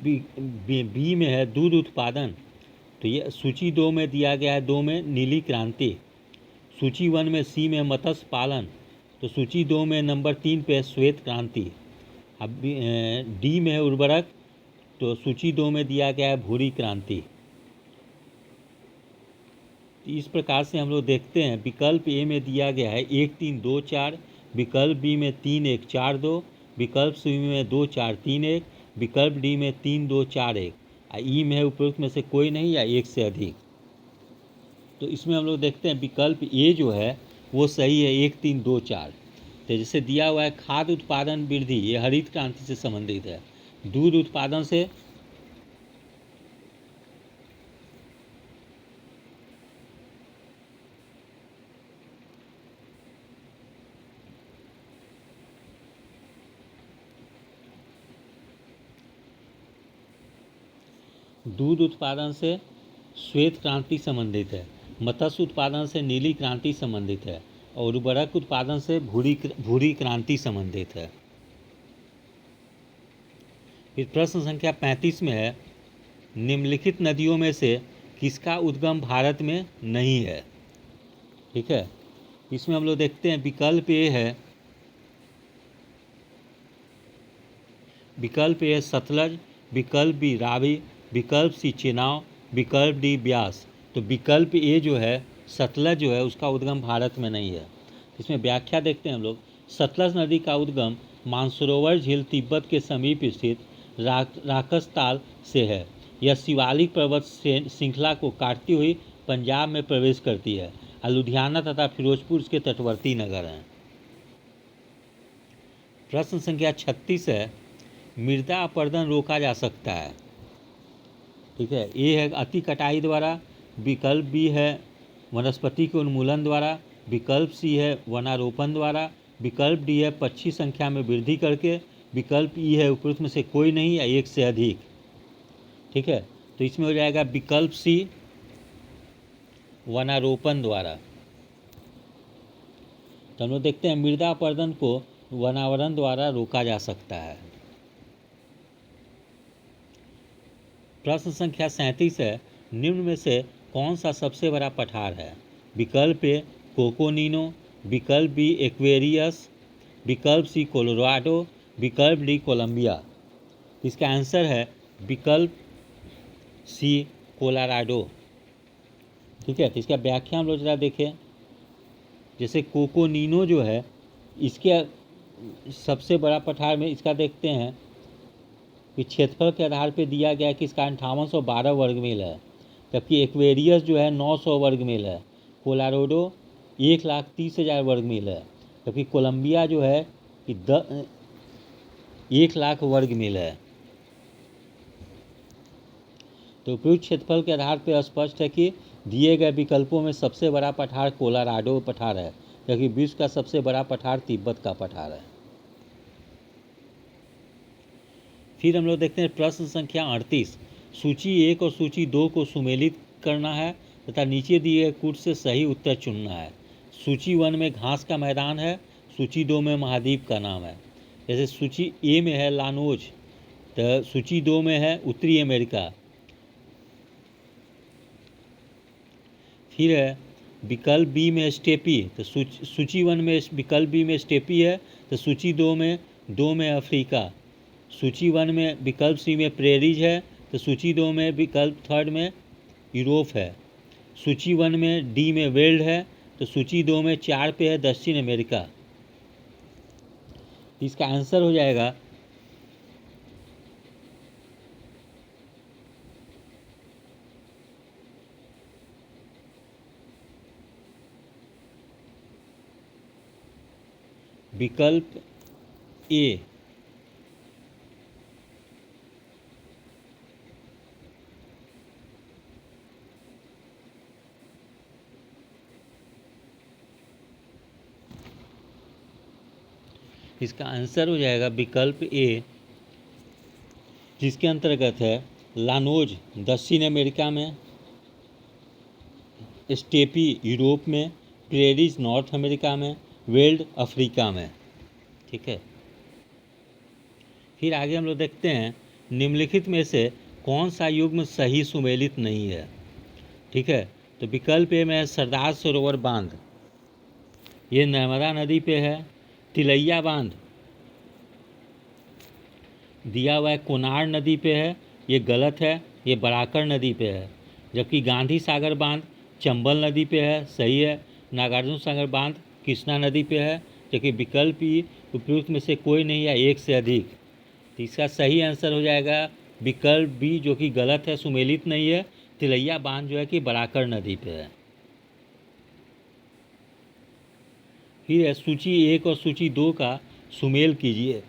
बी में है दूध उत्पादन, तो ये सूची 2 में दिया गया है 2 में नीली क्रांति। सूची 1 में सी में मत्स्य पालन, तो सूची 2 में नंबर 3 पे श्वेत क्रांति। अब डी में है उर्वरक, तो सूची 2 में दिया गया है भूरी क्रांति। इस प्रकार से हम लोग देखते हैं विकल्प ए में दिया गया है 1 3 2 4, विकल्प बी में 3 1 4 2, विकल्प सी में 2 4 3 1, विकल्प डी में 3 2 4 1, ई में है उपयुक्त में से कोई नहीं या एक से अधिक। तो इसमें हम लोग देखते हैं विकल्प ए जो है वो सही है 1 3 2 4। तो जैसे दिया हुआ है खाद्य उत्पादन वृद्धि, ये हरित क्रांति से संबंधित है। दूध उत्पादन से श्वेत क्रांति संबंधित है। मत्स्य उत्पादन से नीली क्रांति संबंधित है और उर्वरक उत्पादन से भूरी क्रांति संबंधित है। फिर प्रश्न संख्या 35 में है, निम्नलिखित नदियों में से किसका उद्गम भारत में नहीं है। ठीक है, इसमें हम लोग देखते हैं विकल्प ए है, सतलज, विकल्प बी रावी, विकल्प सी चेनाब, विकल्प डी ब्यास। तो विकल्प ए जो है सतलज जो है उसका उद्गम भारत में नहीं है। इसमें व्याख्या देखते हैं हम लोग। सतलज नदी का उद्गम मानसरोवर झील तिब्बत के समीप स्थित राकसताल से है। यह शिवालिक पर्वत श्रृंखला को काटती हुई पंजाब में प्रवेश करती है और लुधियाना तथा फिरोजपुर के तटवर्ती नगर हैं। प्रश्न संख्या 36 है, मृदा अपरदन रोका जा सकता है। ठीक है, ए है अति कटाई द्वारा, विकल्प बी है वनस्पति के उन्मूलन द्वारा, विकल्प सी है वनारोपण द्वारा, विकल्प डी है पक्षी संख्या में वृद्धि करके, विकल्प ई है उपरोक्त में से कोई नहीं या एक से अधिक। ठीक है, तो इसमें हो जाएगा विकल्प सी वनारोपण द्वारा। तो हम लोग देखते हैं मृदा अपरदन को वनावरण द्वारा रोका जा सकता है। प्रश्न संख्या 37 है, निम्न में से कौन सा सबसे बड़ा पठार है। विकल्प ए कोकोनीनो, विकल्प बी एक्वेरियस, विकल्प सी कोलोराडो, विकल्प डी कोलंबिया। इसका आंसर है विकल्प सी कोलोराडो। ठीक है, तो इसका व्याख्या हम लोग जरा देखें। जैसे कोकोनीनो जो है इसके सबसे बड़ा पठार में इसका देखते हैं कि क्षेत्रफल के आधार पर दिया गया कि इसका 5812 वर्ग मील है, जबकि एक्वेरियस जो है 900 वर्ग मील है, कोलोराडो 1,30,000 वर्ग मील है, जबकि कोलंबिया जो है कि 1,00,000 वर्ग मील है। तो उपयुक्त क्षेत्रफल के आधार पर स्पष्ट है कि दिए गए विकल्पों में सबसे बड़ा पठार कोलोराडो पठार है, जबकि विश्व का सबसे बड़ा पठार तिब्बत का पठार है। फिर हम लोग देखते हैं प्रश्न संख्या 38, सूची 1 और सूची 2 को सुमेलित करना है तथा नीचे दिए गए कूट से सही उत्तर चुनना है। सूची 1 में घास का मैदान है, सूची 2 में महाद्वीप का नाम है। जैसे सूची ए में है लानोज, तो सूची 2 में है उत्तरी अमेरिका। फिर है विकल्प बी में स्टेपी, तो सूची 1 में विकल्प बी में स्टेपी है, तो सूची 2 में अफ्रीका। सूची 1 में विकल्प सी में प्रेरीज है, तो सूची 2 में विकल्प 3 में यूरोप है। सूची 1 में डी में वेल्ड है, तो सूची 2 में 4 पे है दक्षिण अमेरिका। इसका आंसर हो जाएगा विकल्प ए। इसका आंसर हो जाएगा विकल्प ए, जिसके अंतर्गत है लानोज दक्षिण अमेरिका में, स्टेपी यूरोप में, प्रेरीज नॉर्थ अमेरिका में, वेल्ड अफ्रीका में। ठीक है, फिर आगे हम लोग देखते हैं निम्नलिखित में से कौन सा युग्म सही सुमेलित नहीं है। ठीक है, तो विकल्प ए में है सरदार सरोवर बांध, ये नर्मदा नदी पे है। तिलैया बांध दिया हुआ है कोनार नदी पे है, ये गलत है, ये बराकर नदी पे है। जबकि गांधी सागर बांध चंबल नदी पे है, सही है। नागार्जुन सागर बांध कृष्णा नदी पे है, जबकि विकल्प ई उपयुक्त में से कोई नहीं या एक से अधिक। तो इसका सही आंसर हो जाएगा विकल्प बी, जो कि गलत है, सुमेलित नहीं है। तिलैया बांध जो है कि बराकर नदी पे है। फिर है सूची 1 और सूची 2 का सुमेल कीजिए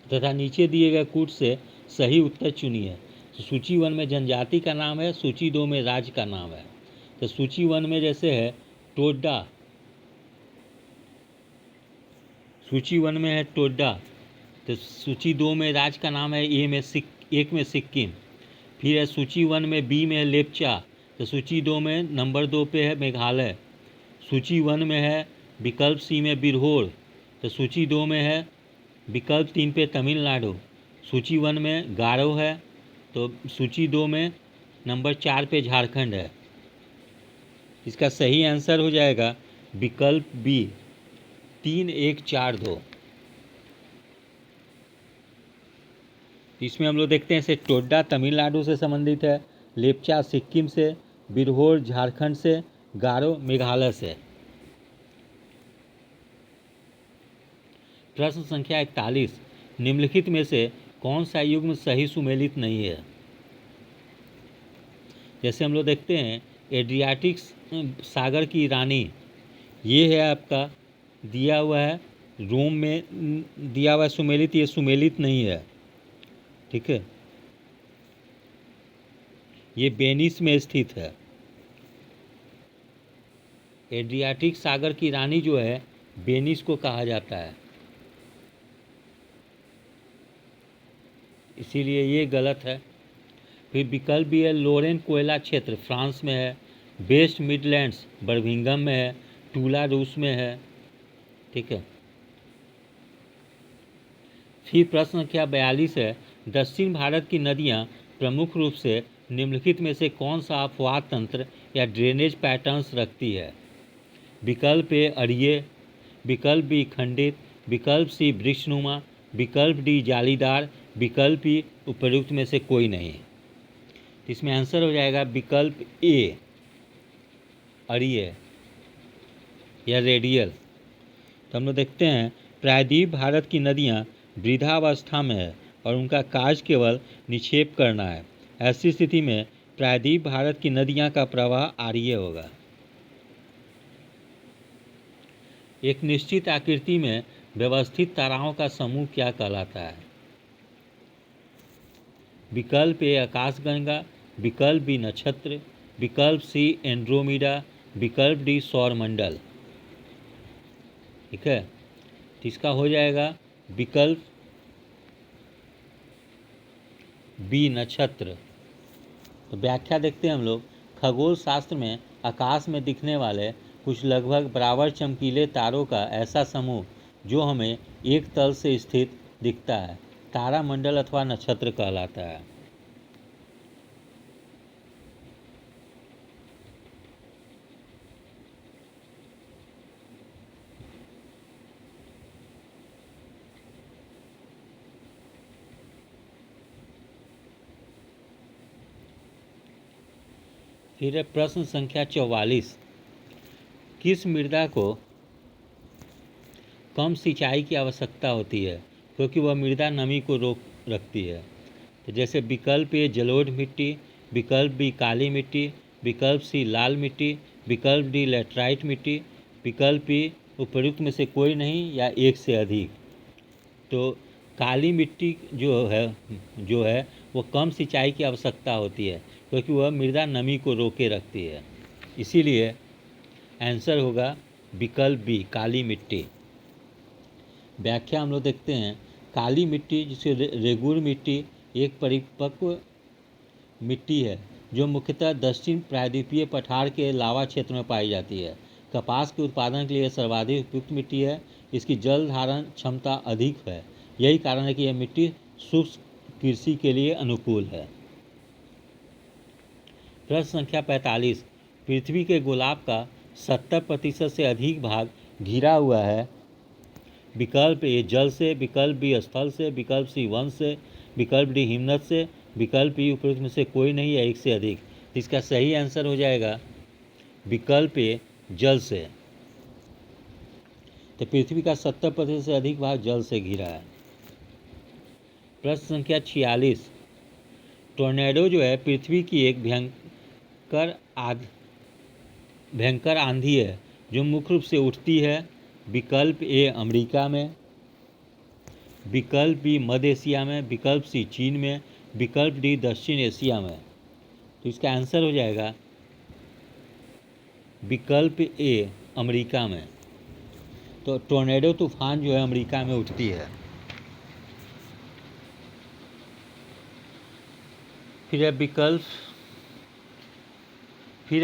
तथा नीचे दिए गए कूट से सही उत्तर चुनिए। तो सूची 1 में जनजाति का नाम है, सूची 2 में राज्य का नाम है। तो सूची 1 में जैसे है टोडा, सूची 1 में है टोडा, तो सूची 2 में राज्य का नाम है, एक में सिक्किम। फिर है सूची 1 में बी में है लेप्चा, तो सूची 2 में नंबर 2 पे है मेघालय। सूची 1 में है विकल्प सी में बिरहोर, तो सूची 2 में है विकल्प 3 पे तमिलनाडु, सूची 1 में गारो है, तो सूची 2 में नंबर 4 पे झारखंड है। इसका सही आंसर हो जाएगा विकल्प बी 3142। इसमें हम लोग देखते हैं से टोड्डा तमिलनाडु से संबंधित है, लेप्चा सिक्किम से, बिरहोर झारखंड से, गारो मेघालय से। प्रश्न संख्या 41, निम्नलिखित में से कौन सा युग्म सही सुमेलित नहीं है? जैसे हम लोग देखते हैं एड्रियाटिक सागर की रानी, ये है आपका दिया हुआ है रोम में दिया हुआ है सुमेलित, ये सुमेलित नहीं है, ठीक है, ये वेनिस में स्थित है। एड्रियाटिक सागर की रानी जो है वेनिस को कहा जाता है, इसीलिए ये गलत है। फिर विकल्प भी है लोरेन कोयला क्षेत्र फ्रांस में है, वेस्ट मिडलैंड्स बर्मिंघम में है, टूला रूस में है, ठीक है। फिर प्रश्न संख्या 42 है, दक्षिण भारत की नदियां प्रमुख रूप से निम्नलिखित में से कौन सा अपवाह तंत्र या ड्रेनेज पैटर्न्स रखती है? विकल्प ए अड़िये, विकल्प बी खंडित, विकल्प सी वृक्षनुमा, विकल्प डी जालीदार, विकल्प ई उपयुक्त में से कोई नहीं। इसमें आंसर हो जाएगा विकल्प ए अड़िये या रेडियल। तो हम लोग देखते हैं प्रायद्वीप भारत की नदियाँ वृद्धावस्था में है और उनका कार्य केवल निक्षेप करना है। ऐसी स्थिति में प्रायद्वीप भारत की नदियाँ का प्रवाह आर्य होगा। एक निश्चित आकृति में व्यवस्थित ताराओं का समूह क्या कहलाता है? विकल्प ए आकाशगंगा, विकल्प बी नक्षत्र, विकल्प सी एंड्रोमीडा, विकल्प डी सौरमंडल, ठीक है। तो इसका हो जाएगा विकल्प बी नक्षत्र। तो व्याख्या देखते हैं हम लोग, खगोल शास्त्र में आकाश में दिखने वाले कुछ लगभग बराबर चमकीले तारों का ऐसा समूह जो हमें एक तल से स्थित दिखता है तारामंडल अथवा नक्षत्र कहलाता है। फिर है प्रश्न संख्या 44, किस मृदा को कम सिंचाई की आवश्यकता होती है क्योंकि वह मृदा नमी को रोक रखती है? तो जैसे विकल्प ए जलोढ़ मिट्टी, विकल्प बी काली मिट्टी, विकल्प सी लाल मिट्टी, विकल्प डी लेटराइट मिट्टी, विकल्प ई उपयुक्त में से कोई नहीं या एक से अधिक। तो काली मिट्टी जो है वो कम सिंचाई की आवश्यकता होती है क्योंकि वह मृदा नमी को रोके रखती है, इसीलिए आंसर होगा विकल्प बी काली मिट्टी। व्याख्या हम लोग देखते हैं, काली मिट्टी जिसे रेगुर मिट्टी एक परिपक्व मिट्टी है जो मुख्यतः दक्षिण प्रायद्वीपीय पठार के लावा क्षेत्र में पाई जाती है। कपास के उत्पादन के लिए सर्वाधिक उपयुक्त मिट्टी है, इसकी जल धारण क्षमता अधिक है, यही कारण है कि यह मिट्टी शुष्क कृषि के लिए अनुकूल है। प्रश्न संख्या 45, पृथ्वी के गोलाप का 70% से अधिक भाग घिरा हुआ है। विकल्प ए जल से, विकल्प बी स्थल से, विकल्प सी वन से, विकल्प डी हिमनद से, विकल्प ई उपयुक्त में से कोई नहीं या एक से अधिक। इसका सही आंसर हो जाएगा विकल्प ए जल से। तो पृथ्वी का 70% से अधिक भाग जल से घिरा है। प्रश्न संख्या 46, टोर्नेडो जो है पृथ्वी की एक भयंकर आंधी है जो मुख्य रूप से उठती है। विकल्प ए अमेरिका में, विकल्प बी मध्य एशिया में, विकल्प सी चीन में, विकल्प डी दक्षिण एशिया में। तो इसका आंसर हो जाएगा विकल्प ए अमेरिका में। तो टोर्नेडो तूफान जो है अमेरिका में उठती है। फिर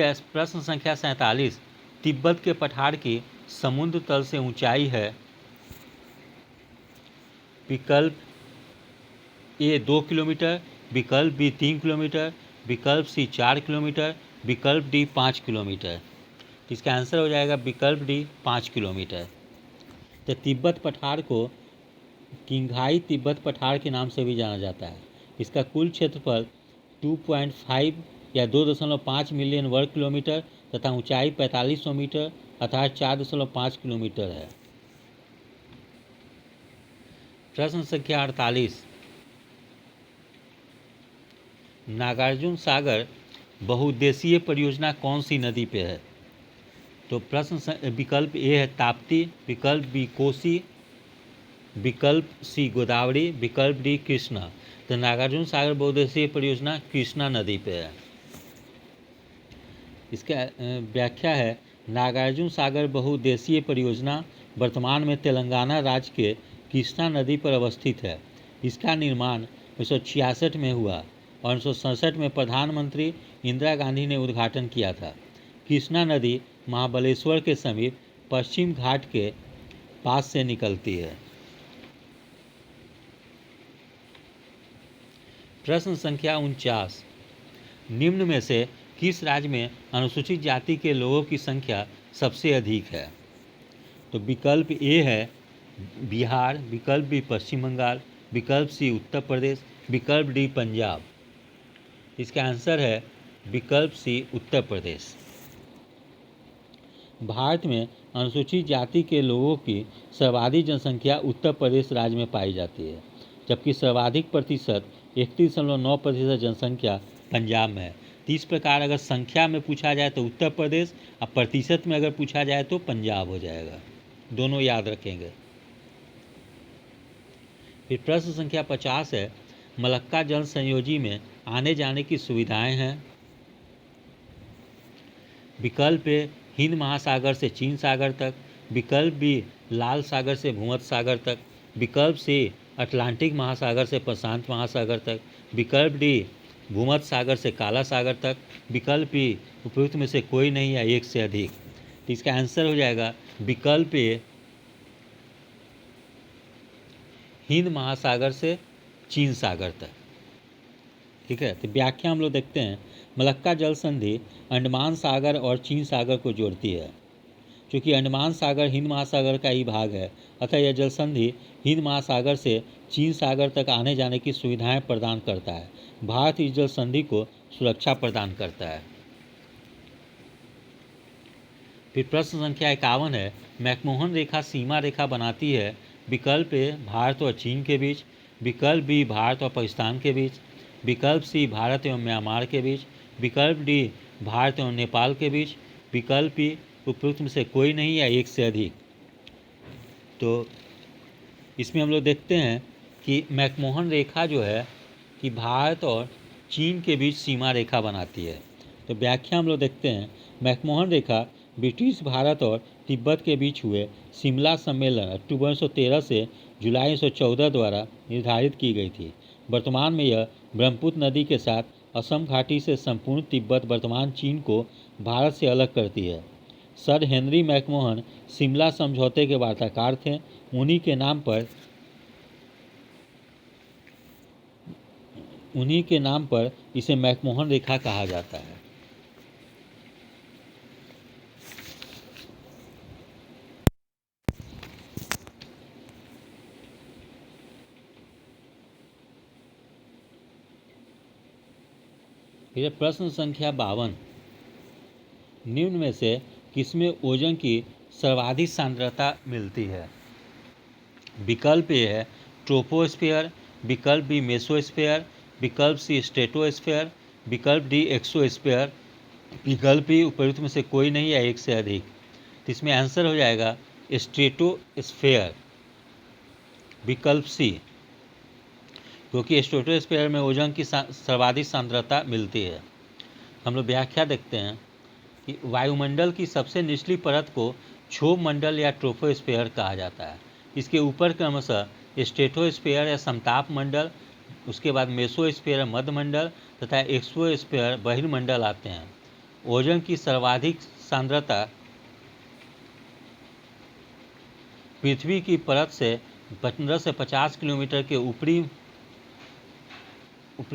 है प्रश्न संख्या 47, तिब्बत के पठार की समुद्र तल से ऊंचाई है। विकल्प ए 2 किलोमीटर, विकल्प बी 3 किलोमीटर, विकल्प सी 4 किलोमीटर, विकल्प डी 5 किलोमीटर। इसका आंसर हो जाएगा विकल्प डी 5 किलोमीटर। तो तिब्बत पठार को किंघाई तिब्बत पठार के नाम से भी जाना जाता है। इसका कुल क्षेत्रफल 2.5 या 2.5 मिलियन वर्ग किलोमीटर तथा ऊंचाई 4500 मीटर अर्थात 4.5 किलोमीटर है। प्रश्न संख्या 48, नागार्जुन सागर बहुउद्देशीय परियोजना कौन सी नदी पे है? तो प्रश्न विकल्प ए है ताप्ती, विकल्प बी कोसी, विकल्प सी गोदावरी, विकल्प डी कृष्णा। तो नागार्जुन सागर बहुउद्देशीय परियोजना कृष्णा नदी पे है। इसका व्याख्या है, नागार्जुन सागर बहुउद्देशीय परियोजना वर्तमान में तेलंगाना राज्य के कृष्णा नदी पर अवस्थित है। इसका निर्माण 1966 में हुआ और 1967 में प्रधानमंत्री इंदिरा गांधी ने उद्घाटन किया था। कृष्णा नदी महाबलेश्वर के समीप पश्चिम घाट के पास से निकलती है। प्रश्न संख्या 49, निम्न में से किस राज्य में अनुसूचित जाति के लोगों की संख्या सबसे अधिक है? तो विकल्प ए है बिहार, विकल्प बी पश्चिम बंगाल, विकल्प सी उत्तर प्रदेश, विकल्प डी पंजाब। इसका आंसर है विकल्प सी उत्तर प्रदेश। भारत में अनुसूचित जाति के लोगों की सर्वाधिक जनसंख्या उत्तर प्रदेश राज्य में पाई जाती है, जबकि सर्वाधिक प्रतिशत 31.9% जनसंख्या पंजाब में है। तो इस प्रकार अगर संख्या में पूछा जाए तो उत्तर प्रदेश और प्रतिशत में अगर पूछा जाए तो पंजाब हो जाएगा। दोनों याद रखेंगे। फिर प्रश्न संख्या 50 है, मलक्का जल संयोजी में आने जाने की सुविधाएं हैं। विकल्प ए हिंद महासागर से चीन सागर तक, विकल्प बी लाल सागर से भूमध्य सागर तक, विकल्प सी अटलांटिक महासागर से प्रशांत महासागर तक, विकल्प डी भूमध्य सागर से काला सागर तक, विकल्प ई उपयुक्त में से कोई नहीं या एक से अधिक। तो इसका आंसर हो जाएगा विकल्प ए हिंद महासागर से चीन सागर तक। ठीक है, तो व्याख्या हम लोग देखते हैं। मलक्का जल संधि अंडमान सागर और चीन सागर को जोड़ती है। क्योंकि अंडमान सागर हिंद महासागर का ही भाग है, अतः यह जल संधि हिंद महासागर से चीन सागर तक आने जाने की सुविधाएं प्रदान करता है। भारत इस जल संधि को सुरक्षा प्रदान करता है। फिर प्रश्न संख्या 51 है, मैकमोहन रेखा सीमा रेखा बनाती है। विकल्प ए भारत और चीन के बीच, विकल्प बी भारत और पाकिस्तान के बीच, विकल्प सी भारत एवं म्यांमार के बीच, विकल्प डी भारत एवं नेपाल के बीच, विकल्प ई उपयुक्त में से कोई नहीं या एक से अधिक। तो इसमें हम लोग देखते हैं कि मैकमोहन रेखा जो है कि भारत और चीन के बीच सीमा रेखा बनाती है। तो व्याख्या हम लोग देखते हैं। मैकमोहन रेखा ब्रिटिश भारत और तिब्बत के बीच हुए शिमला सम्मेलन अक्टूबर 1913 से जुलाई 1914 द्वारा निर्धारित की गई थी। वर्तमान में यह ब्रह्मपुत्र नदी के साथ असम घाटी से संपूर्ण तिब्बत वर्तमान चीन को भारत से अलग करती है। सर हेनरी मैकमोहन शिमला समझौते के वार्ताकार थे। उन्हीं के नाम पर इसे मैकमोहन रेखा कहा जाता है। फिर प्रश्न संख्या 52, निम्न में से किसमें ओजोन की सर्वाधिक सांद्रता मिलती है? विकल्प ए है ट्रोपोस्फीयर, विकल्प बी मेसोस्फीयर, विकल्प सी स्ट्रेटोस्फीयर, विकल्प डी एक्सोस्फीयर, विकल्प ई उपयुक्त में से कोई नहीं या एक से अधिक। तो इसमें आंसर हो जाएगा स्ट्रेटोस्फीयर, विकल्प सी, क्योंकि स्ट्रेटोस्फीयर में ओजोन की सर्वाधिक सांद्रता मिलती है। हम लोग व्याख्या देखते हैं कि वायुमंडल की सबसे निचली परत को क्षोभ मंडल या ट्रोपोस्फीयर कहा जाता है। इसके ऊपर क्रमशः स्ट्रेटोस्फीयर या समताप मंडल, उसके बाद मेसोस्फीयर मध्य मंडल तथा एक्सोस्फीयर बहिर्मंडल आते हैं। ओजोन की सर्वाधिक सांद्रता पृथ्वी की परत से 15 से 50 किलोमीटर के ऊपरी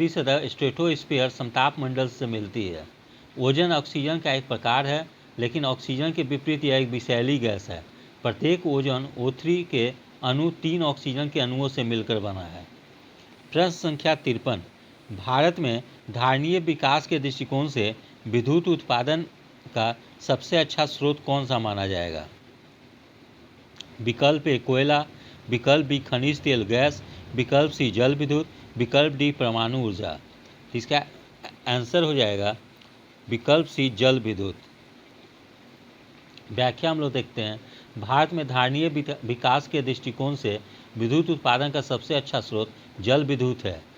सतह स्ट्रेटोस्फीयर समताप मंडल से मिलती है। ओजोन ऑक्सीजन का एक प्रकार है, लेकिन ऑक्सीजन के विपरीत यह एक विषैली गैस है। प्रत्येक ओजोन O3 के अणु 3 ऑक्सीजन के अणुओं से मिलकर बना है। प्रश्न संख्या 53। भारत में धारणीय विकास के दृष्टिकोण से विद्युत उत्पादन का सबसे अच्छा स्रोत कौन सा माना जाएगा? विकल्प ए कोयला, विकल्प बी खनिज तेल गैस, विकल्प सी जल विद्युत, विकल्प डी परमाणु ऊर्जा। इसका आंसर हो जाएगा विकल्प सी जल विद्युत। व्याख्या हम लोग देखते हैं। भारत में धारणीय विकास के दृष्टिकोण से विद्युत उत्पादन का सबसे अच्छा स्रोत जल विद्युत है।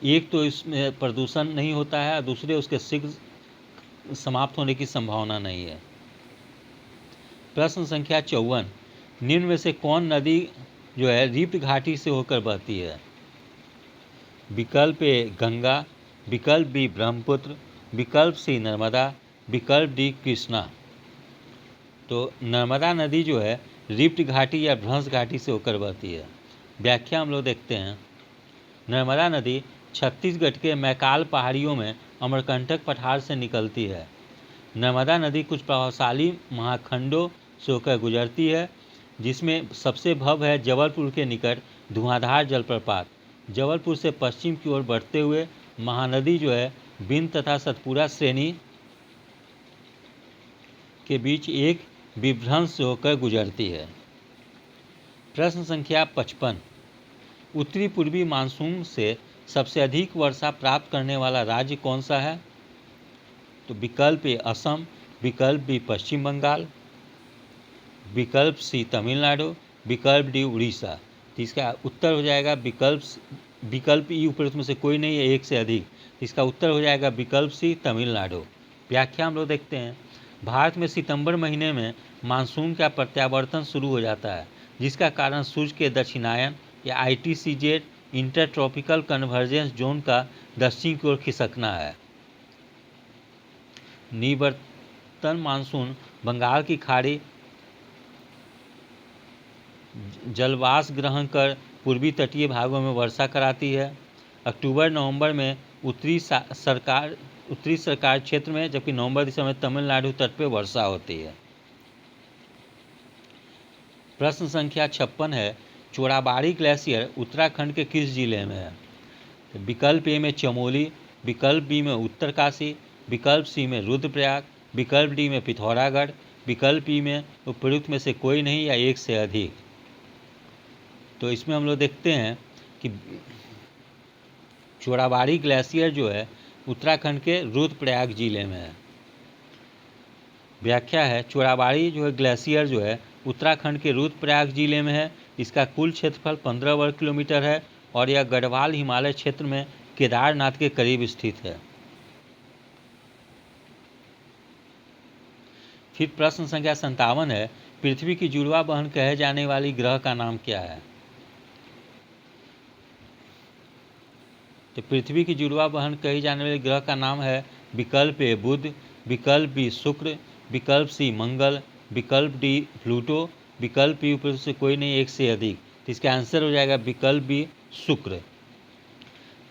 एक तो इसमें प्रदूषण नहीं होता है और दूसरे उसके शीघ्र समाप्त होने की संभावना नहीं है। प्रश्न संख्या 54। निम्न में से कौन नदी जो है रिफ्ट घाटी से होकर बहती है? विकल्प ए गंगा, विकल्प बी ब्रह्मपुत्र, विकल्प सी नर्मदा, विकल्प डी कृष्णा। तो नर्मदा नदी जो है रिफ्ट घाटी या भ्रंश घाटी से होकर बहती है। व्याख्या हम लोग देखते हैं। नर्मदा नदी छत्तीसगढ़ के मैकाल पहाड़ियों में अमरकंटक पठार से निकलती है। नर्मदा नदी कुछ प्रभावशाली महाखंडों से होकर गुजरती है, जिसमें सबसे भव्य है जबलपुर के निकट धुआंधार जलप्रपात। जबलपुर से पश्चिम की ओर बढ़ते हुए महानदी जो है बिंद तथा सतपुरा श्रेणी के बीच एक विभ्रंश से होकर गुजरती है। प्रश्न संख्या 55। उत्तरी पूर्वी मानसून से सबसे अधिक वर्षा प्राप्त करने वाला राज्य कौन सा है? तो विकल्प ए असम, विकल्प बी पश्चिम बंगाल, विकल्प सी तमिलनाडु, विकल्प डी उड़ीसा। तो इसका उत्तर हो जाएगा विकल्प ई उपरोक्त में से कोई नहीं है, एक से अधिक। इसका उत्तर हो जाएगा विकल्प सी तमिलनाडु। व्याख्या हम लोग देखते हैं। भारत में सितंबर महीने में मानसून का प्रत्यावर्तन शुरू हो जाता है, जिसका कारण सूर्य के दक्षिणायन या ITCZ इंटरट्रॉपिकल कन्वर्जेंस जोन का दक्षिण की ओर खिसकना है। निवर्तन मानसून बंगाल की खाड़ी जलवाष्प ग्रहण कर पूर्वी तटीय भागों में वर्षा कराती है। अक्टूबर-नवंबर में उत्तरी सरकार क्षेत्र में, जबकि नवंबर-दिसंबर में तमिलनाडु तट पर वर्षा होती है। प्रश्न संख्या 56 है। चोराबाड़ी ग्लेशियर उत्तराखंड के किस जिले में है? विकल्प ए में चमोली, विकल्प बी में उत्तरकाशी, विकल्प सी में रुद्रप्रयाग, विकल्प डी में पिथौरागढ़, विकल्प ई में उपयुक्त में से कोई नहीं या एक से अधिक। तो इसमें हम लोग देखते हैं कि चोराबाड़ी ग्लेशियर जो है उत्तराखंड के रुद्रप्रयाग जिले में है। व्याख्या है। चोराबाड़ी जो है ग्लेशियर जो है उत्तराखंड के रुद्रप्रयाग जिले में है। इसका कुल क्षेत्रफल 15 वर्ग किलोमीटर है और यह गढ़वाल हिमालय क्षेत्र में केदारनाथ के करीब स्थित है। फिर प्रश्न संख्या 57 है। पृथ्वी की जुड़वा बहन कहे जाने वाली ग्रह का नाम क्या है? तो पृथ्वी की जुड़वा बहन कही जाने वाले ग्रह का नाम है विकल्प ए बुध, विकल्प बी शुक्र, विकल्प सी मंगल, विकल्प डी प्लूटो, विकल्प ई उपरोक्त से कोई नहीं, एक से अधिक। तो इसका आंसर हो जाएगा विकल्प बी शुक्र।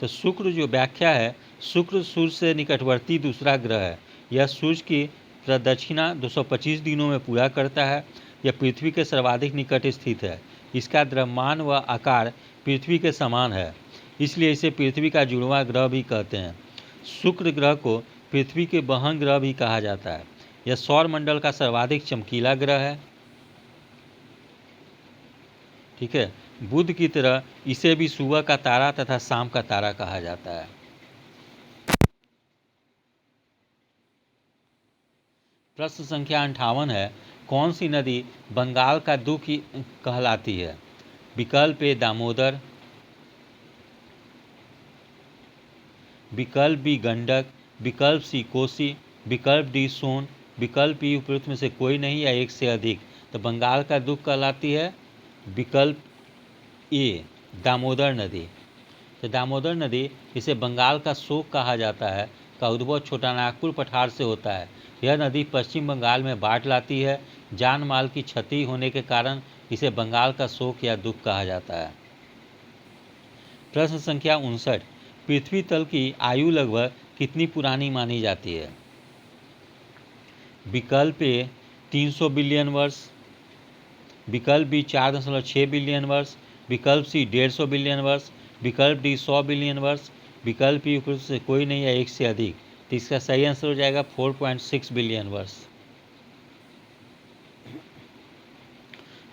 तो शुक्र जो व्याख्या है, शुक्र सूर्य से निकटवर्ती दूसरा ग्रह है। यह सूर्य की प्रदक्षिणा 225 दिनों में पूरा करता है। यह पृथ्वी के सर्वाधिक निकट स्थित है। इसका द्रव्यमान व आकार पृथ्वी के समान है, इसलिए इसे पृथ्वी का जुड़वां ग्रह भी कहते हैं। शुक्र ग्रह को पृथ्वी के बहन ग्रह भी कहा जाता है। यह सौर मंडल का सर्वाधिक चमकीला ग्रह है। ठीक है। बुध की तरह इसे भी सुबह का तारा तथा शाम का तारा कहा जाता है। प्रश्न संख्या 58 है। कौन सी नदी बंगाल का दुख कहलाती है? विकल्प ए दामोदर, विकल्प बी गंडक, विकल्प सी कोसी, विकल्प डी सोन, विकल्प ई उपयुक्त में से कोई नहीं या एक से अधिक। तो बंगाल का दुख कहलाती है विकल्प ए दामोदर नदी। तो दामोदर नदी, इसे बंगाल का शोक कहा जाता है, का उद्भव छोटानागपुर पठार से होता है। यह नदी पश्चिम बंगाल में बाढ़ लाती है। जान माल की क्षति होने के कारण इसे बंगाल का शोक या दुख कहा जाता है। प्रश्न संख्या 59, पृथ्वी तल की आयु लगभग कितनी पुरानी मानी जाती है? विकल्प ए 300 बिलियन वर्ष, विकल्प बी 4.6 बिलियन वर्ष, विकल्प सी 150 बिलियन वर्ष, विकल्प डी 100 बिलियन वर्ष, विकल्प ई उपरोक्त से कोई नहीं या एक से अधिक। तो इसका सही आंसर हो जाएगा 4.6 बिलियन वर्ष।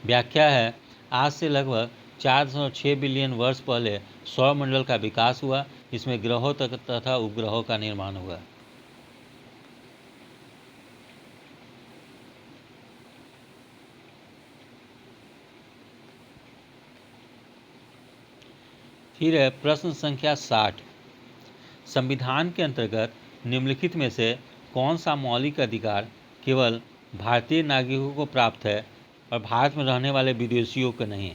व्याख्या है, आज से लगभग 4.6 बिलियन वर्ष पहले सौरमंडल का विकास हुआ, इसमें ग्रहों तथा उपग्रहों का निर्माण हुआ। फिर है प्रश्न संख्या 60, संविधान के अंतर्गत निम्नलिखित में से कौन सा मौलिक अधिकार केवल भारतीय नागरिकों को प्राप्त है और भारत में रहने वाले विदेशियों को नहीं?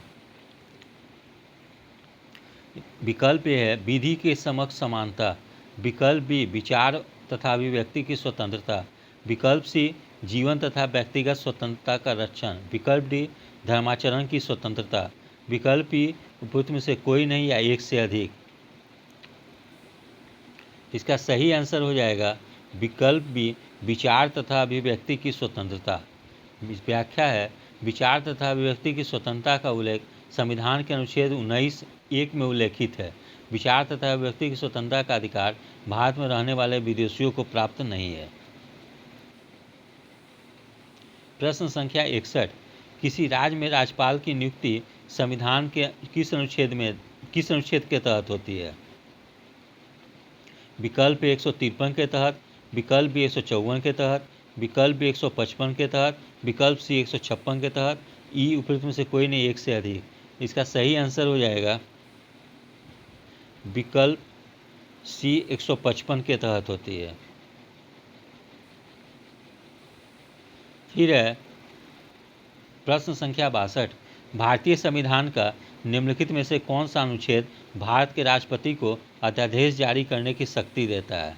विकल्प ए है विधि के समक्ष समानता, विकल्प बी विचार तथा अभिव्यक्ति की स्वतंत्रता, विकल्प सी जीवन तथा व्यक्तिगत स्वतंत्रता का रक्षण, विकल्प डी धर्माचरण की स्वतंत्रता, विकल्प ई उपरोक्त में से कोई नहीं या एक से अधिक। इसका सही आंसर हो जाएगा विकल्प बी विचार तथा अभिव्यक्ति की स्वतंत्रता। व्याख्या है, विचार तथा अभिव्यक्ति की स्वतंत्रता का उल्लेख संविधान के अनुच्छेद 19(1) में उल्लेखित है। विचार तथा अभिव्यक्ति की स्वतंत्रता का अधिकार भारत में रहने वाले विदेशियों को प्राप्त नहीं है। प्रश्न संख्या 61, किसी राज्य में राज्यपाल की नियुक्ति संविधान के किस अनुच्छेद के तहत होती है? विकल्प 153 के तहत, विकल्प बी 154 के तहत, विकल्प बी 155 के तहत, विकल्प सी 156 के तहत, ई उपरोक्त में से कोई नहीं एक से अधिक। इसका सही आंसर हो जाएगा विकल्प सी 155 के तहत होती है। फिर है प्रश्न संख्या 62, भारतीय संविधान का निम्नलिखित में से कौन सा अनुच्छेद भारत के राष्ट्रपति को अध्यादेश जारी करने की शक्ति देता है?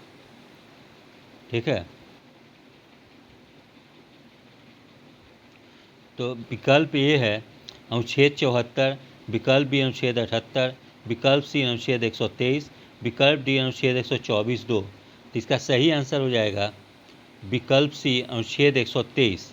ठीक है, तो विकल्प ए है अनुच्छेद 74, विकल्प बी अनुच्छेद 78, विकल्प सी अनुच्छेद 123, विकल्प डी अनुच्छेद 124(2). तो इसका सही आंसर हो जाएगा विकल्प सी अनुच्छेद 123।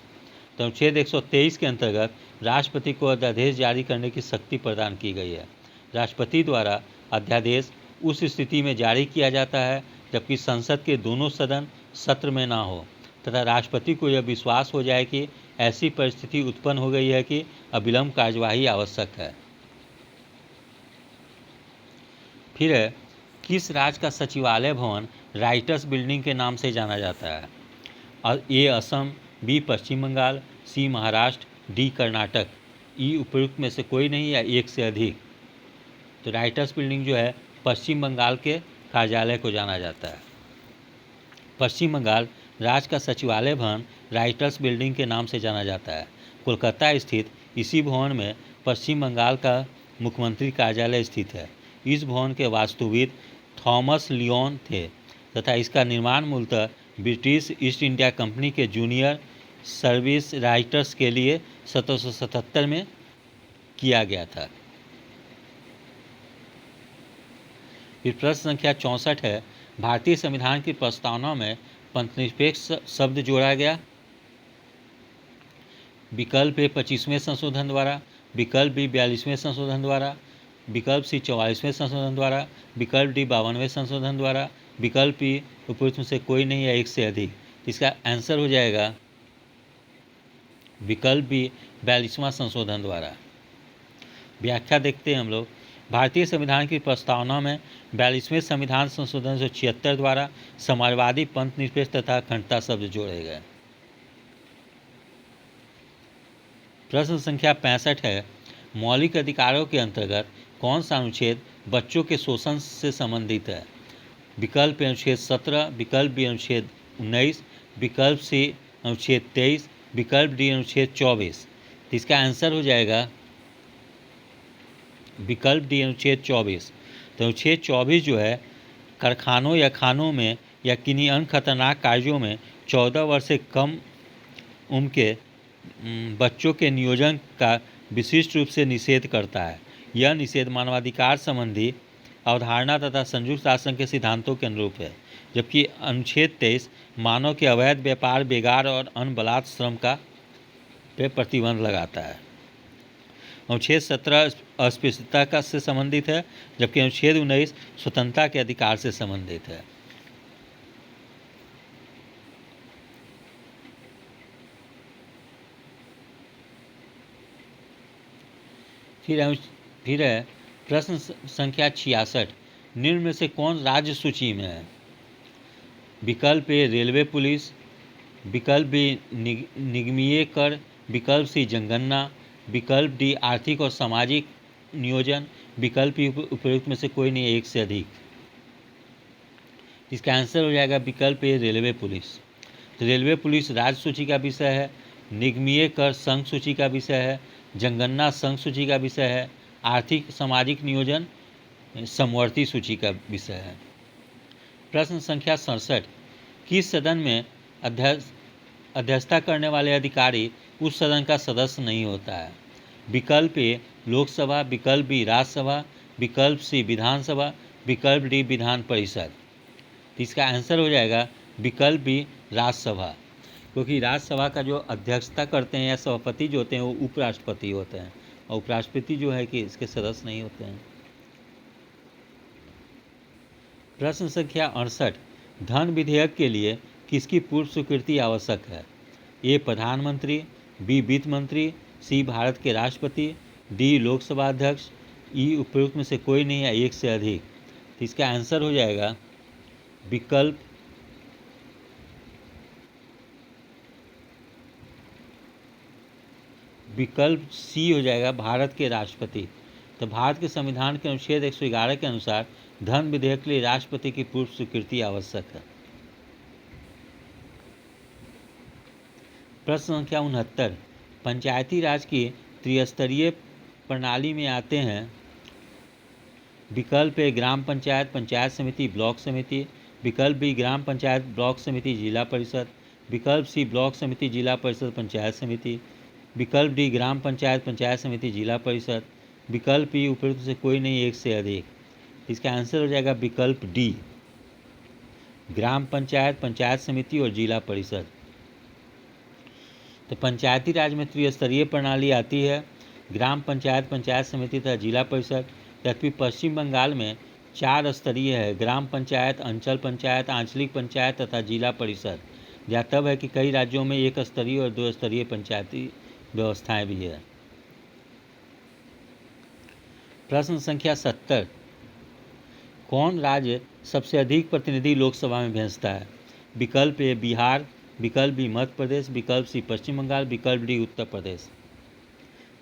तो अनुच्छेद 123 के अंतर्गत राष्ट्रपति को अध्यादेश जारी करने की शक्ति प्रदान की गई है। राष्ट्रपति द्वारा अध्यादेश उस स्थिति में जारी किया जाता है जबकि संसद के दोनों सदन सत्र में ना हो तथा राष्ट्रपति को यह विश्वास हो जाए कि ऐसी परिस्थिति उत्पन्न हो गई है कि अविलंब कार्यवाही आवश्यक है। फिर है, किस राज्य का सचिवालय भवन राइटर्स बिल्डिंग के नाम से जाना जाता है? ए असम, बी पश्चिम बंगाल, सी महाराष्ट्र, डी कर्नाटक। ई उपयुक्त में से कोई नहीं या एक से अधिक। तो राइटर्स बिल्डिंग जो है पश्चिम बंगाल के कार्यालय को जाना जाता है। पश्चिम बंगाल राज्य का सचिवालय भवन राइटर्स बिल्डिंग के नाम से जाना जाता है। कोलकाता स्थित इसी भवन में पश्चिम बंगाल का मुख्यमंत्री कार्यालय स्थित है। इस भवन के वास्तुविद थॉमस लियोन थे तथा इसका निर्माण मूलतः ब्रिटिश ईस्ट इंडिया कंपनी के जूनियर सर्विस राइटर्स के लिए 1777 में किया गया था। फिर प्रश्न संख्या 64 है, भारतीय संविधान की प्रस्तावना में पंथनिरपेक्ष शब्द जोड़ा गया। विकल्प ए 25वें संशोधन द्वारा, विकल्प बी 42वें संशोधन द्वारा, विकल्प सी 44वें संशोधन द्वारा, विकल्प डी 52वें संशोधन द्वारा, विकल्प ई उपयुक्त में से कोई नहीं या एक से अधिक। इसका आंसर हो जाएगा विकल्प बी 42वां संशोधन द्वारा। व्याख्या देखते हैं हम लोग। भारतीय संविधान की प्रस्तावना में 42वें संविधान संशोधन 176 द्वारा समाजवादी, पंथ निरपेक्ष तथा अखंडता शब्द जोड़े गए। प्रश्न संख्या 65 है, मौलिक अधिकारों के अंतर्गत कौन सा अनुच्छेद बच्चों के शोषण से संबंधित है? विकल्प अनुच्छेद 17, विकल्प बी अनुच्छेद 19, विकल्प सी अनुच्छेद 23, विकल्प डी अनुच्छेद 24। तो इसका आंसर हो जाएगा विकल्प डी अनुच्छेद 24। तो अनुच्छेद 24 जो है कारखानों या खानों में या किन्हीं अन्य खतरनाक कार्यों में 14 वर्ष से कम उम्र के बच्चों के नियोजन का विशिष्ट रूप से निषेध करता है। यह निषेध मानवाधिकार संबंधी अवधारणा तथा संयुक्त राष्ट्र संघ के सिद्धांतों के अनुरूप है, जबकि अनुच्छेद 23 मानव के अवैध व्यापार, बेगार और अन्य बलात् श्रम का पे प्रतिबंध लगाता है। अनुच्छेद 17 अस्पृश्यता का से संबंधित है, जबकि अनुच्छेद 19 स्वतंत्रता के अधिकार से संबंधित है। फिर है प्रश्न संख्या 66, निम्न में से कौन राज्य सूची में है? विकल्प ए रेलवे पुलिस, विकल्प बी निगमीय कर, विकल्प सी जनगणना, विकल्प डी आर्थिक और सामाजिक नियोजन, विकल्प ई उपयुक्त में से कोई नहीं, एक से अधिक। इसका आंसर हो जाएगा विकल्प ए रेलवे पुलिस। तो रेलवे पुलिस राज्य सूची का विषय है, निगमीय कर संघ सूची का विषय है, जनगणना संघ सूची का विषय है, आर्थिक सामाजिक नियोजन समवर्ती सूची का विषय है। प्रश्न संख्या 67, किस सदन में अध्यक्षता करने वाले अधिकारी उस सदन का सदस्य नहीं होता है? विकल्प ए लोकसभा, विकल्प बी राज्यसभा, विकल्प सी विधानसभा, विकल्प डी विधान परिषद। इसका आंसर हो जाएगा विकल्प बी राज्यसभा, क्योंकि राज्यसभा का जो अध्यक्षता करते हैं या सभापति जो होते हैं वो उपराष्ट्रपति होते हैं, और उपराष्ट्रपति जो है कि इसके सदस्य नहीं होते हैं। प्रश्न संख्या 68, धन विधेयक के लिए किसकी पूर्व स्वीकृति आवश्यक है? ए प्रधानमंत्री, बी वित्त मंत्री, सी भारत के राष्ट्रपति, डी लोकसभा अध्यक्ष, ई उपयुक्त में से कोई नहीं या एक से अधिक। तो इसका आंसर हो जाएगा विकल्प सी हो जाएगा, भारत के राष्ट्रपति। तो भारत के संविधान के अनुच्छेद 111 के अनुसार धन विधेयक के लिए राष्ट्रपति की पूर्व स्वीकृति आवश्यक है। प्रश्न संख्या 69, पंचायती राज की त्रिस्तरीय प्रणाली में आते हैं विकल्प ए ग्राम पंचायत, पंचायत समिति, ब्लॉक समिति, विकल्प बी ग्राम पंचायत, ब्लॉक समिति, जिला परिषद, विकल्प सी ब्लॉक समिति, जिला परिषद, पंचायत समिति, विकल्प डी ग्राम पंचायत, पंचायत समिति, जिला परिषद, विकल्प ई उपयुक्त से कोई नहीं, एक से अधिक। इसका आंसर हो जाएगा विकल्प डी, ग्राम पंचायत, पंचायत समिति और जिला परिषद। तो पंचायती राज में त्रिस्तरीय प्रणाली आती है, ग्राम पंचायत, पंचायत समिति तथा जिला परिषद, जबकि पश्चिम बंगाल में 4 स्तरीय है, ग्राम पंचायत, अंचल पंचायत, आंचलिक पंचायत तथा जिला परिषद। ज्ञातव्य है कि कई राज्यों में 1 स्तरीय और 2 स्तरीय पंचायती व्यवस्थाएं भी है। प्रश्न संख्या 70, कौन राज्य सबसे अधिक प्रतिनिधि लोकसभा में भेजता है? विकल्प ए बिहार, विकल्प बी मध्य प्रदेश, विकल्प सी पश्चिम बंगाल, विकल्प डी उत्तर प्रदेश।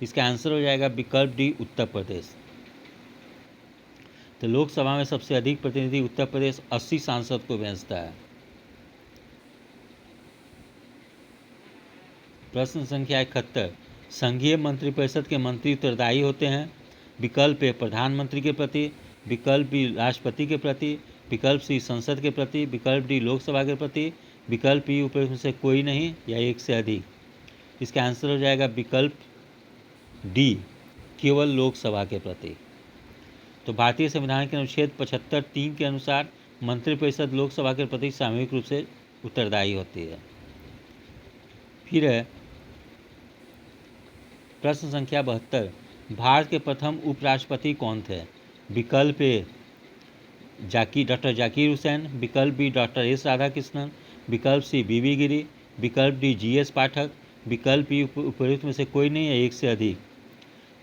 इसका आंसर हो जाएगा विकल्प डी उत्तर प्रदेश। तो लोकसभा में सबसे अधिक प्रतिनिधि उत्तर प्रदेश 80 सांसद को भेजता है। प्रश्न संख्या 71, संघीय मंत्रिपरिषद के मंत्री उत्तरदायी होते हैं विकल्प ए प्रधानमंत्री के प्रति, विकल्प बी राष्ट्रपति के प्रति, विकल्प सी संसद के प्रति, विकल्प डी लोकसभा के प्रति, विकल्प ई उपयुक्त में से कोई नहीं या एक से अधिक। इसका आंसर हो जाएगा विकल्प डी, केवल लोकसभा के प्रति। तो भारतीय संविधान के अनुच्छेद 75(3) के अनुसार मंत्रिपरिषद लोकसभा के प्रति सामूहिक रूप से उत्तरदायी होती है। फिर है प्रश्न संख्या 72, भारत के प्रथम उपराष्ट्रपति कौन थे? विकल्प ए डॉक्टर जाकिर हुसैन, विकल्प बी डॉक्टर एस राधाकृष्णन, विकल्प सी बीवी गिरी, विकल्प डी जीएस पाठक, विकल्प ई उपयुक्त में से कोई नहीं है, एक से अधिक।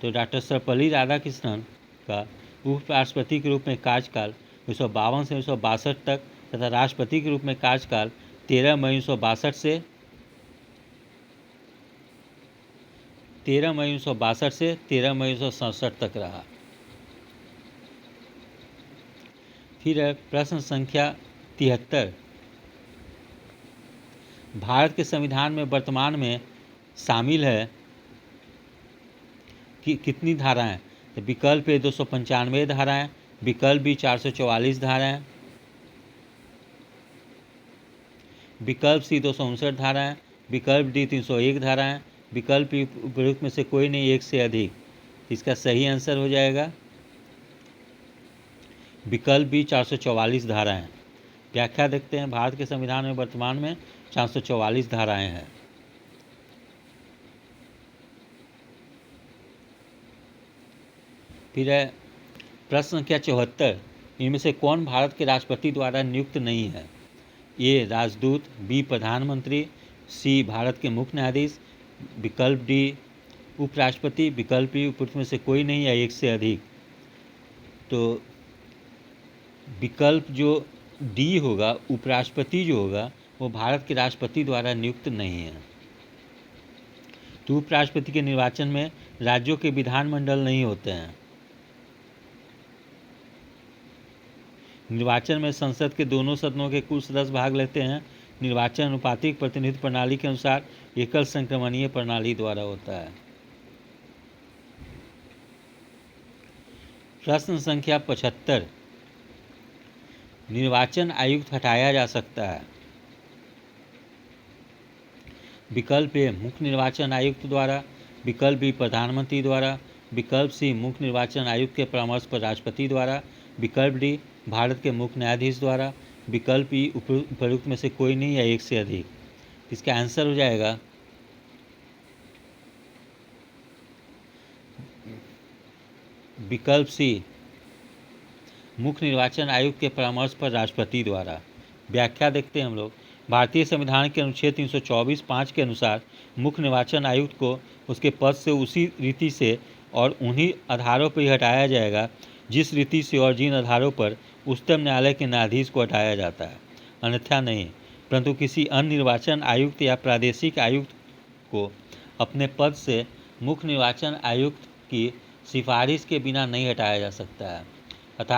तो डॉक्टर सर्वपल्ली राधाकृष्णन का उपराष्ट्रपति के रूप में कार्यकाल 1952 से 1962 तक तथा राष्ट्रपति के रूप में कार्यकाल 13 मई 1962 से 13 मई 1967 तक रहा। फिर है प्रश्न संख्या 73, भारत के संविधान में वर्तमान में शामिल है कि कितनी धाराएं? तो विकल्प ए 295 धाराएं, विकल्प बी 444 धाराएं, विकल्प सी 259 धाराएं, विकल्प डी 301 धाराएं, विकल्प उपयुक्त में से कोई नहीं, एक से अधिक। इसका सही आंसर हो जाएगा विकल्प बी 444 धाराएं। व्याख्या देखते हैं। भारत के संविधान में वर्तमान में 444 धाराएं हैं। फिर है प्रश्न संख्या 74, इनमें से कौन भारत के राष्ट्रपति द्वारा नियुक्त नहीं है? ए राजदूत, बी प्रधानमंत्री, सी भारत के मुख्य न्यायाधीश, विकल्प डी उपराष्ट्रपति, विकल्प ई उपयुक्त में से कोई नहीं या एक से अधिक। तो विकल्प जो डी होगा, उपराष्ट्रपति जो होगा, वो भारत के राष्ट्रपति द्वारा नियुक्त नहीं है। तो उपराष्ट्रपति के निर्वाचन में राज्यों के विधानमंडल नहीं होते हैं। निर्वाचन में संसद के दोनों सदनों के कुल सदस्य भाग लेते हैं। निर्वाचन अनुपातिक प्रतिनिधित्व प्रणाली के अनुसार एकल संक्रमणीय प्रणाली द्वारा होता है। प्रश्न संख्या 75, निर्वाचन आयुक्त हटाया जा सकता है। विकल्प ए मुख्य निर्वाचन आयुक्त द्वारा, विकल्प बी प्रधानमंत्री द्वारा, विकल्प सी मुख्य निर्वाचन आयुक्त के परामर्श पर राष्ट्रपति द्वारा, विकल्प डी भारत के मुख्य न्यायाधीश द्वारा, विकल्प ई उपयुक्त में से कोई नहीं या एक से अधिक। इसका आंसर हो जाएगा विकल्प सी मुख्य निर्वाचन आयुक्त के परामर्श पर राष्ट्रपति द्वारा। व्याख्या देखते हैं हम लोग। भारतीय संविधान के अनुच्छेद 324(5) के अनुसार मुख्य निर्वाचन आयुक्त को उसके पद से उसी रीति से और उन्हीं आधारों पर ही हटाया जाएगा जिस रीति से और जिन आधारों पर उच्चतम न्यायालय के न्यायाधीश को हटाया जाता है, अन्यथा नहीं। परंतु किसी अन्य निर्वाचन आयुक्त या प्रादेशिक आयुक्त को अपने पद से मुख्य निर्वाचन आयुक्त की सिफारिश के बिना नहीं हटाया जा सकता है।